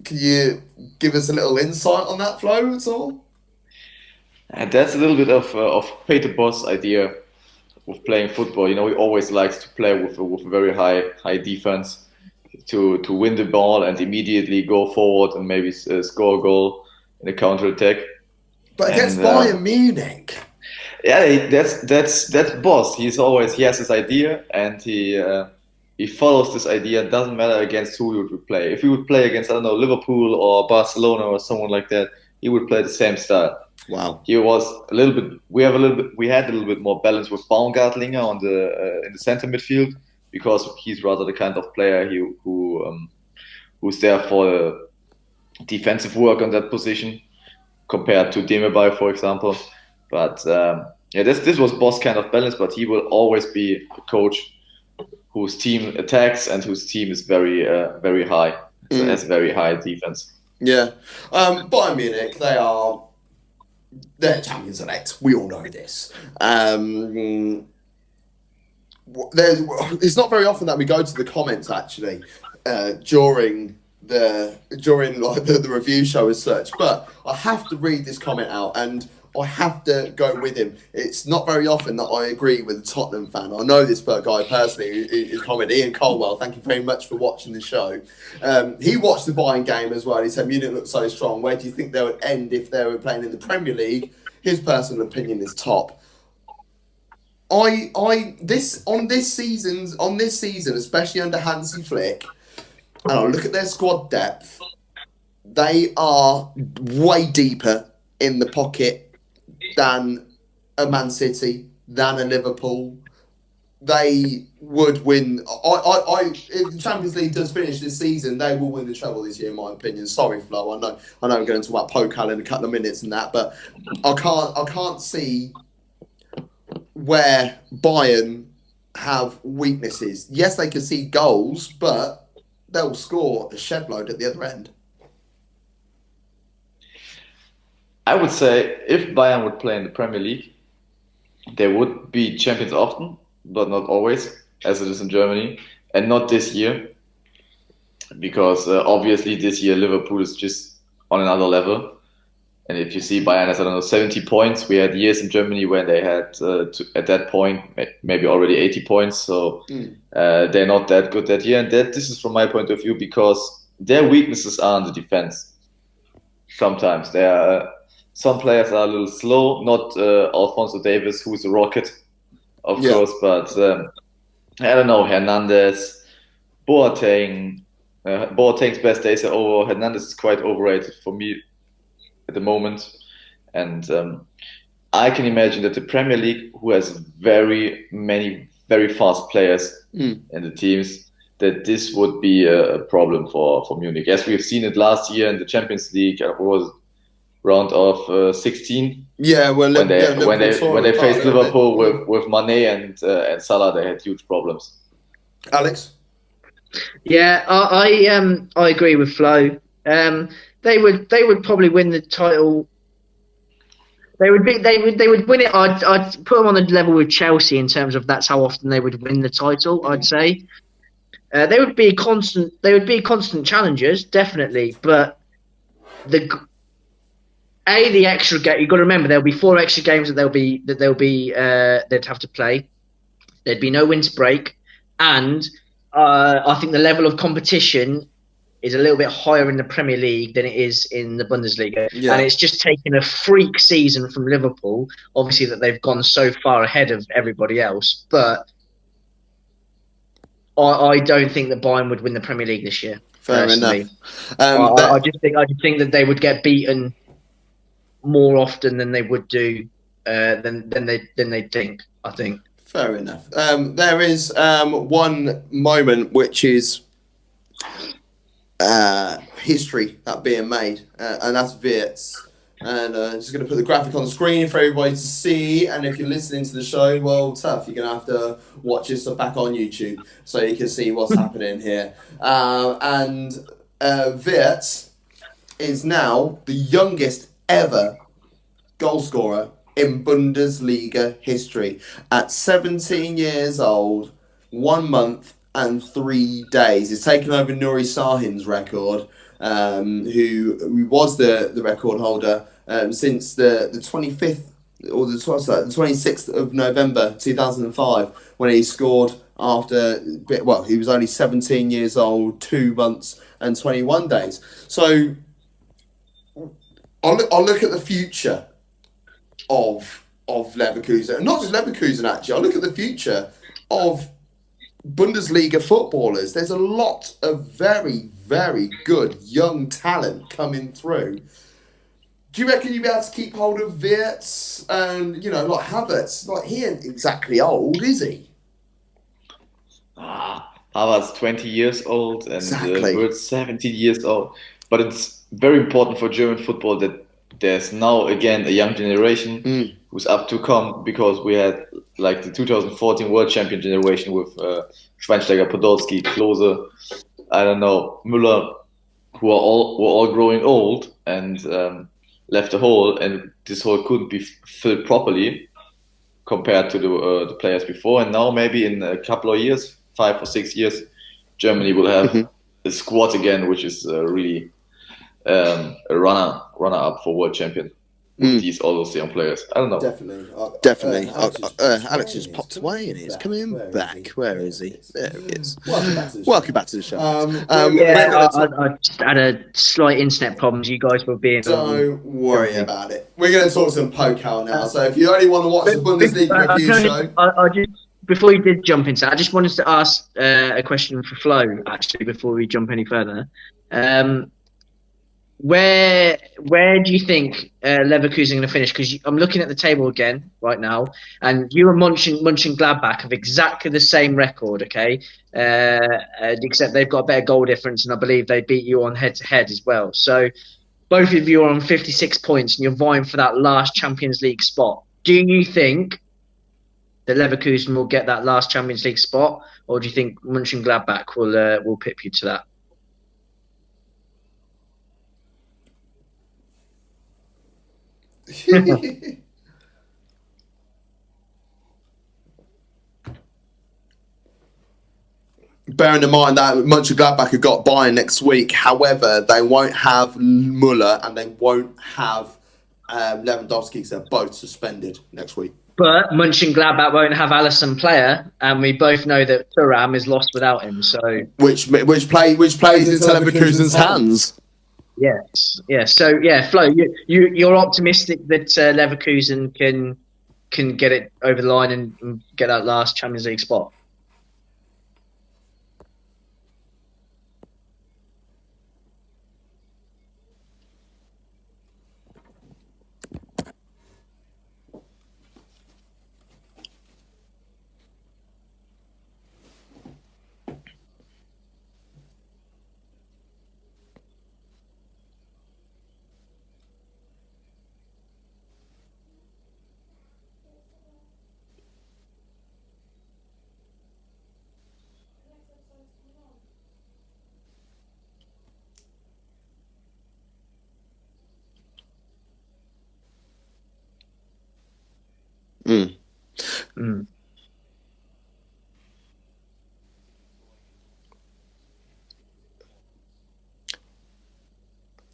Can you give us a little insight on that, Flo, at all? And that's a little bit of Peter Bosz' idea with playing football. You know, he always likes to play with a very high defense to win the ball and immediately go forward and maybe score a goal in a counter attack. But against Bayern Munich. Yeah, that's Bosz. He has his idea, and he follows this idea. It doesn't matter against who he would play. If he would play against, I don't know, Liverpool or Barcelona or someone like that, he would play the same style. Wow. He was a little bit. We had a little bit more balance with Baumgartlinger on in the center midfield, because he's rather the kind of player who's there for the defensive work on that position compared to Demirbay, for example. But yeah, this was Bosz' kind of balance, but he will always be a coach whose team attacks and whose team is very high. So has very high defense. Yeah. Bayern Munich, they're champions elect. We all know this. It's not very often that we go to the comments actually during the review show as such, but I have to read this comment out and I have to go with him. It's not very often that I agree with a Tottenham fan. I know this guy personally. His comment, Ian Colwell, thank you very much for watching the show. He watched the Bayern game as well. He said Munich looked so strong. Where do you think they would end if they were playing in the Premier League? His personal opinion is top. On this season, especially under Hansi Flick, and I look at their squad depth, they are way deeper in the pocket than a Man City, than a Liverpool. They would win. If the Champions League does finish this season, they will win the treble this year, in my opinion. Sorry, Flo. I know we're going to talk about Pokal in a couple of minutes and that, but I can't see where Bayern have weaknesses. Yes, they can see goals, but they'll score a shed load at the other end. I would say if Bayern would play in the Premier League, they would be champions often, but not always, as it is in Germany, and not this year, because obviously this year Liverpool is just on another level. And if you see Bayern has, I don't know, 70 points, we had years in Germany when they had, at that point, maybe already 80 points, so they're not that good that year. And this is from my point of view, because their weaknesses are in the defense. Sometimes some players are a little slow, not Alphonso Davies, who's a rocket, of course, but I don't know, Hernandez, Boateng. Boateng's best days are over. Hernandez is quite overrated for me at the moment. And I can imagine that the Premier League, who has very many very fast players in the teams, that this would be a problem for Munich. As we've seen it last year in the Champions League, was round of 16. Yeah, when they faced Liverpool with Mane and Salah, they had huge problems. Alex? Yeah, I agree with Flo. They would probably win the title. They would win it. I'd put them on the level with Chelsea in terms of that's how often they would win the title. I'd say they would be constant. They would be constant challengers, definitely. But the extra game. You've got to remember there'll be 4 extra games that they'd have to play. There'd be no winter break, and I think the level of competition is a little bit higher in the Premier League than it is in the Bundesliga. Yeah. And it's just taken a freak season from Liverpool, obviously, that they've gone so far ahead of everybody else. But I don't think that Bayern would win the Premier League this year. Fair enough. I just think that they would get beaten more often than they would do than they think, I think. Fair enough. There is one moment which is history that being made, and that's Wirtz. And just going to put the graphic on the screen for everybody to see. And if you're listening to the show, well, tough. You're going to have to watch this back on YouTube so you can see what's happening here. And Wirtz is now the youngest ever goal scorer in Bundesliga history. At 17 years old, 1 month and 3 days. He's taken over Nuri Sahin's record, who was the record holder since the 25th or the 26th of November 2005, when he scored after, well, he was only 17 years old, 2 months and 21 days. So I'll look at the future of Leverkusen, and not just Leverkusen actually. I'll look at the future of Bundesliga footballers. There's a lot of very, very good young talent coming through. Do you reckon you'll be able to keep hold of Wirtz and, like Havertz? Like, he ain't exactly old, is he? Havertz 20 years old and exactly. Wirtz 17 years old. But it's very important for German football that there's now again a young generation who's up to come, because we had like the 2014 World Champion generation with Schweinsteiger, Podolski, Klose, I don't know, Müller, who were all growing old and left a hole, and this hole couldn't be filled properly compared to the players before. And now maybe in a couple of years, 5 or 6 years, Germany will have a squad again, which is really a runner-up for world champion with all those young players. I don't know. Definitely. Alex just popped away and he's coming back. Where is he? There he is. Welcome back to the show. I just had a slight internet problems. You guys were being... Don't worry about it. We're going to talk some Pokal now. So if you only want to watch the Bundesliga review show... I just, before you did jump into that, I just wanted to ask a question for Flo, actually, before we jump any further. Where do you think Leverkusen are going to finish? Because I'm looking at the table again right now, and you and Mönchengladbach have exactly the same record, okay? Except they've got a better goal difference, and I believe they beat you on head-to-head as well. So both of you are on 56 points, and you're vying for that last Champions League spot. Do you think that Leverkusen will get that last Champions League spot, or do you think Mönchengladbach will pip you to that? Bearing in mind that Mönchengladbach have got Bayern next week, however, they won't have Müller and they won't have Lewandowski, because they're both suspended next week. But Mönchengladbach won't have Alisson player, and we both know that Thuram is lost without him. So which plays into Leverkusen's hands. Yes. So Flo, you're optimistic that Leverkusen can get it over the line and get that last Champions League spot.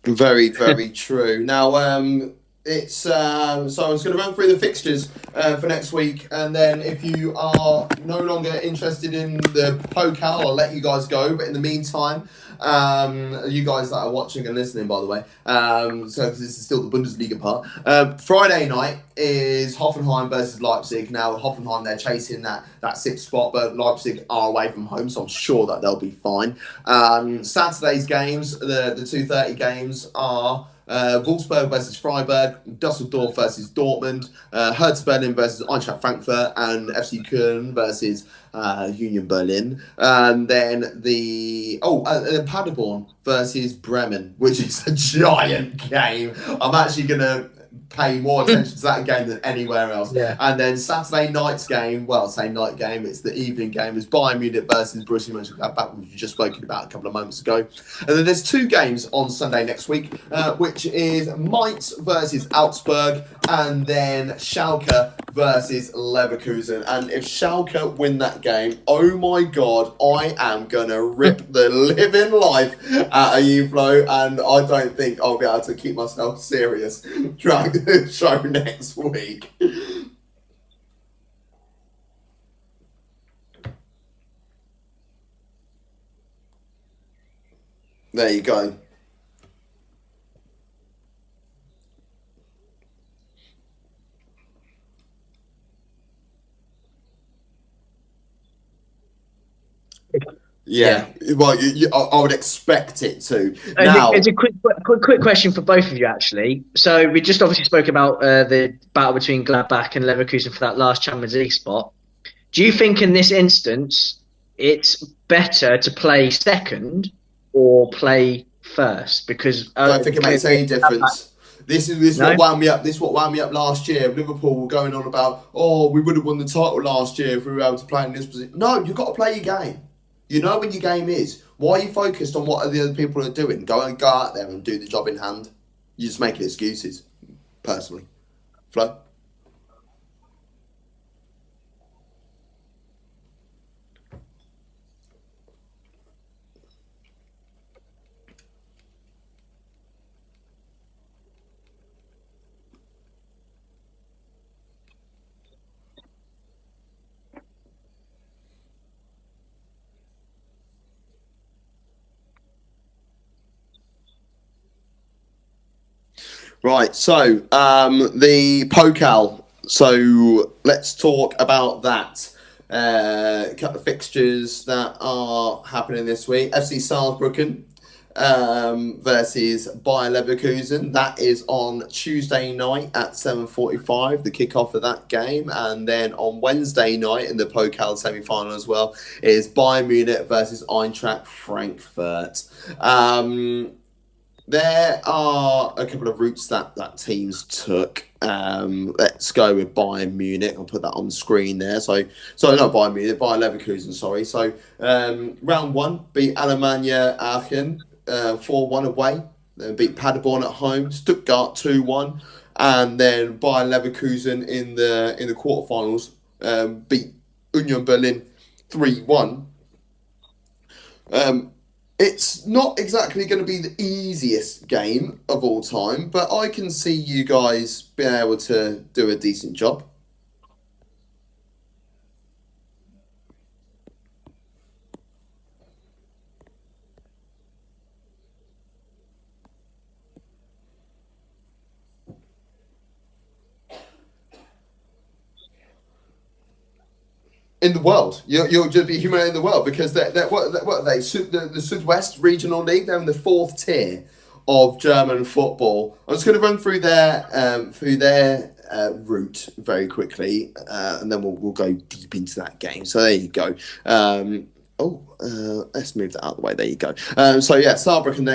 Very, very true. Now, it's so I was going to run through the fixtures for next week, and then if you are no longer interested in the Pokal, I'll let you guys go. But in the meantime, you guys that are watching and listening, by the way, so this is still the Bundesliga part. Friday night is Hoffenheim versus Leipzig. Now, Hoffenheim, they're chasing that sixth spot, but Leipzig are away from home, so I'm sure that they'll be fine. Saturday's games, the 2:30 games are Wolfsburg versus Freiburg, Düsseldorf versus Dortmund, Hertha Berlin versus Eintracht Frankfurt, and FC KÖLN versus Union Berlin. And then Paderborn versus Bremen, which is a giant game. I'm actually going to pay more attention to that game than anywhere else. Yeah. And then Saturday night's game, well, say night game, it's the evening game, is Bayern Munich versus Borussia Mönchengladbach, which we just spoken about a couple of moments ago. And then there's two games on Sunday next week, which is Mainz versus Augsburg, and then Schalke versus Leverkusen. And if Schalke win that game, oh my God, I am going to rip the living life out of you, Flo, and I don't think I'll be able to keep myself serious throughout the show next week. There you go. Yeah. Well, I would expect it to. Now, it's a quick question for both of you, actually. So we just obviously spoke about the battle between Gladbach and Leverkusen for that last Champions League spot. Do you think in this instance it's better to play second or play first? Because I don't think it makes any difference. This is what wound me up. This is what wound me up last year. Liverpool were going on about, we would have won the title last year if we were able to play in this position. No, you've got to play your game. You know when your game is. Why are you focused on what the other people are doing? Go out there and do the job in hand. You're just making excuses, personally. Flo? Right, so the Pokal. So let's talk about that. A couple of fixtures that are happening this week. FC Saarbrücken versus Bayer Leverkusen. That is on Tuesday night at 7:45, the kickoff of that game. And then on Wednesday night in the Pokal semi-final as well is Bayern Munich versus Eintracht Frankfurt. There are a couple of routes that teams took. Let's go with Bayern Munich. I'll put that on screen there. So not Bayern Munich, Bayer Leverkusen, sorry. So round one, beat Alemannia Aachen 4-1 away. Then beat Paderborn at home, Stuttgart 2-1. And then Bayer Leverkusen in the quarterfinals beat Union Berlin 3-1. It's not exactly going to be the easiest game of all time, but I can see you guys being able to do a decent job. In the world, you'll just be human in the world, because they're what are they? The Südwest Regional League. They're in the fourth tier of German football. I'm just going to run through their route very quickly, and then we'll go deep into that game. So there you go. Let's move that out of the way. There you go. Saarbrücken,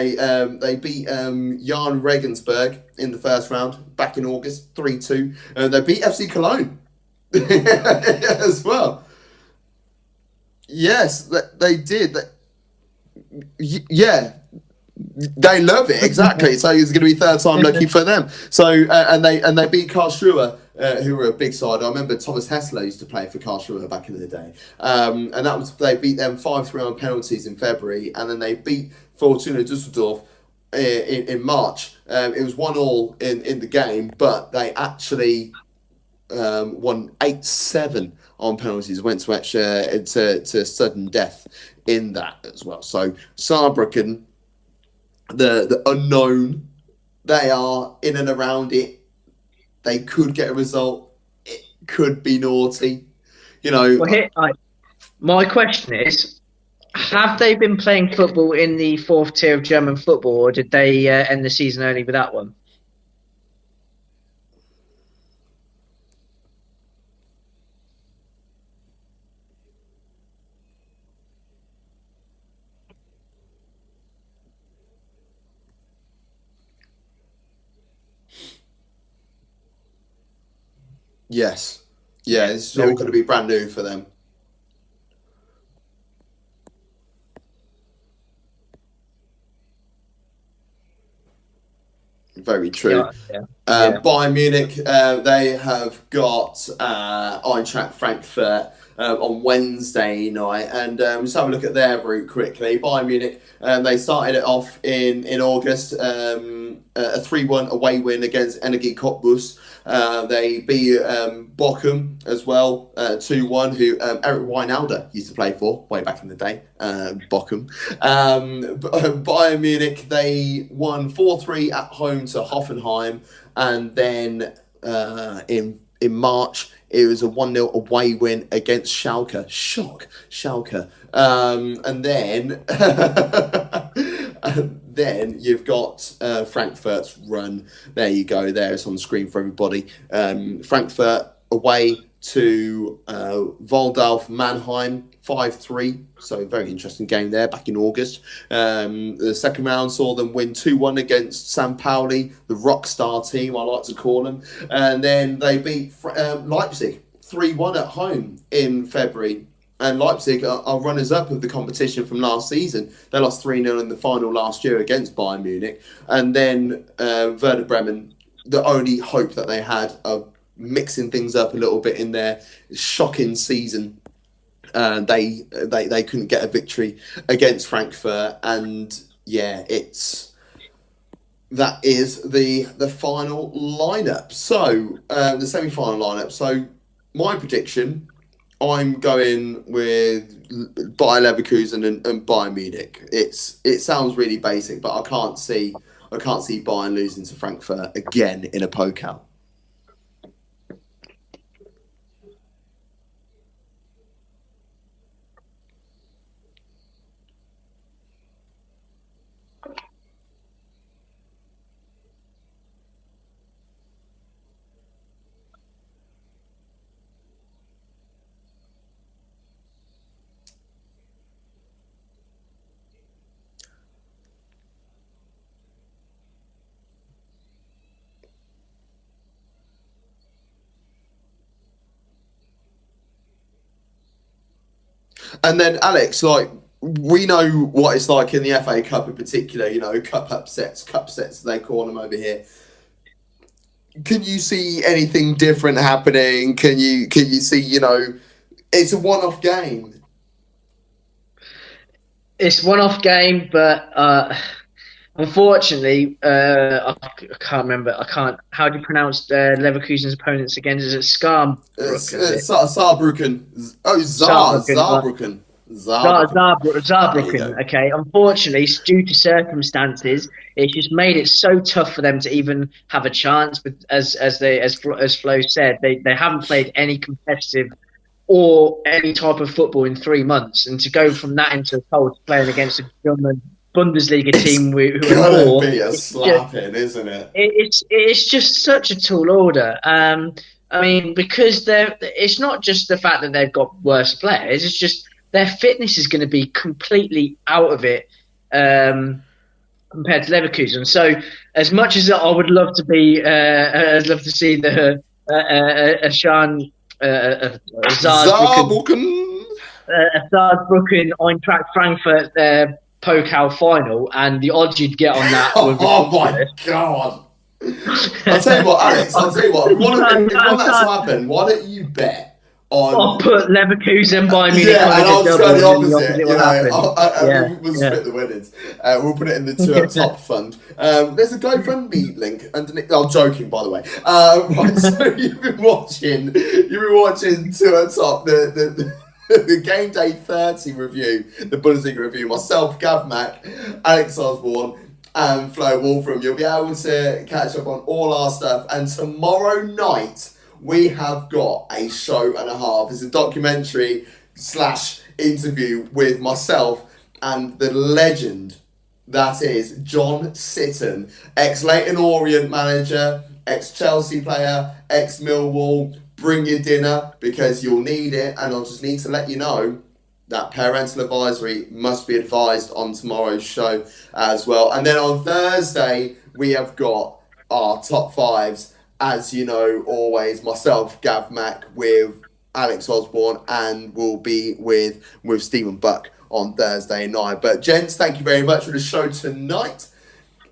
they beat Jan Regensburg in the first round back in August 3-2. They beat FC Cologne as well. Yes, they did. Yeah, they love it, exactly. So it's going to be third time lucky for them. So and they beat Karlsruhe, who were a big side. I remember Thomas Hessler used to play for Karlsruhe back in the day, and they beat them 5-3 on penalties in February, and then they beat Fortuna Düsseldorf in March. It was 1-1 in the game, but they actually won 8-7 on penalties. Went to to sudden death in that as well. So Saarbrücken, the unknown, they are in and around it. They could get a result. It could be naughty. My question is, have they been playing football in the 4th tier of German football, or did they end the season early with that one? Yes. Yeah, this is all going to be brand new for them. Very true. Bayern Munich, they have got Eintracht Frankfurt on Wednesday night, and let's have a look at their route quickly. Bayern Munich, they started it off in August, a 3-1 away win against Energie Cottbus. They beat Bochum as well, 2-1, who Eric Wijnaldum used to play for way back in the day, Bochum. Bayern Munich, they won 4-3 at home to Hoffenheim, and then in March, it was a 1-0 away win against Schalke. Schalke. And then you've got Frankfurt's run. There you go. There, it's on the screen for everybody. Frankfurt away to Waldorf Mannheim, 5-3. So very interesting game there back in August. The second round saw them win 2-1 against St. Pauli, the rockstar team, I like to call them. And then they beat Leipzig 3-1 at home in February. And Leipzig are runners-up of the competition from last season. They lost 3-0 in the final last year against Bayern Munich. And then Werder Bremen, the only hope that they had of mixing things up a little bit in their shocking season, they couldn't get a victory against Frankfurt. And yeah, that is the final lineup. So the semi-final lineup. So my prediction, I'm going with Bayer Leverkusen and Bayern Munich. It sounds really basic, but I can't see Bayern losing to Frankfurt again in a pokal. And then, Alex, we know what it's like in the FA Cup in particular, cup upsets, they call them over here. Can you see anything different happening? Can you see, it's a one-off game? It's one-off game, but unfortunately, I can't remember. How do you pronounce Leverkusen's opponents again? Is it Saarbrücken? Saarbrücken. Oh, Saarbrücken. Saarbrücken. Okay. Unfortunately, due to circumstances, it's just made it so tough for them to even have a chance. But as Flo said, they haven't played any competitive or any type of football in 3 months, and to go from that into playing against a German Bundesliga team who are poor, be a slapping, isn't it? It's just such a tall order. I mean, because it's not just the fact that they've got worse players; it's just their fitness is going to be completely out of it compared to Leverkusen. So, as much as I would love to be, I'd love to see the Saarbrücken Eintracht Frankfurt pokal final, and the odds you'd get on that. Oh my god! I'll tell you what, Alex. If you want that to happen, why don't you bet on. put Leverkusen by Munich. Yeah, and I'll just go the and opposite. You will happen. know, we'll split the winnings. We'll put it in the two up top fund. There's a GoFundMe link underneath. I'm joking, by the way. Right, so you've been watching two up top the Game Day 30 review, the Bundesliga review. Myself, Gav Mack, Alex Osborn, and Florian Wolfrum. You'll be able to catch up on all our stuff. And tomorrow night, we have got a show and a half. It's a documentary / interview with myself and the legend that is John Sitton, ex-Leyton Orient manager, ex-Chelsea player, ex-Millwall. Bring your dinner because you'll need it. And I'll just need to let you know that parental advisory must be advised on tomorrow's show as well. And then on Thursday, we have got our top fives. As you know, always myself, Gav Mack, with Alex Osborn, and we'll be with Stephen Buck on Thursday night. But gents, thank you very much for the show tonight.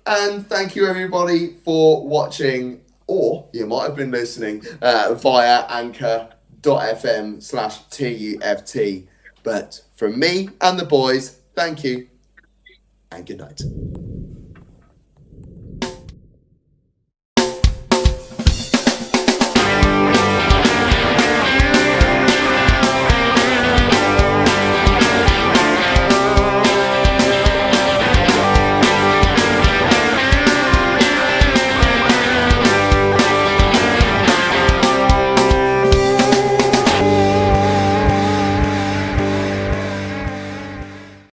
And thank you everybody for watching, or you might have been listening via anchor.fm/TUFT. But from me and the boys, thank you and good night.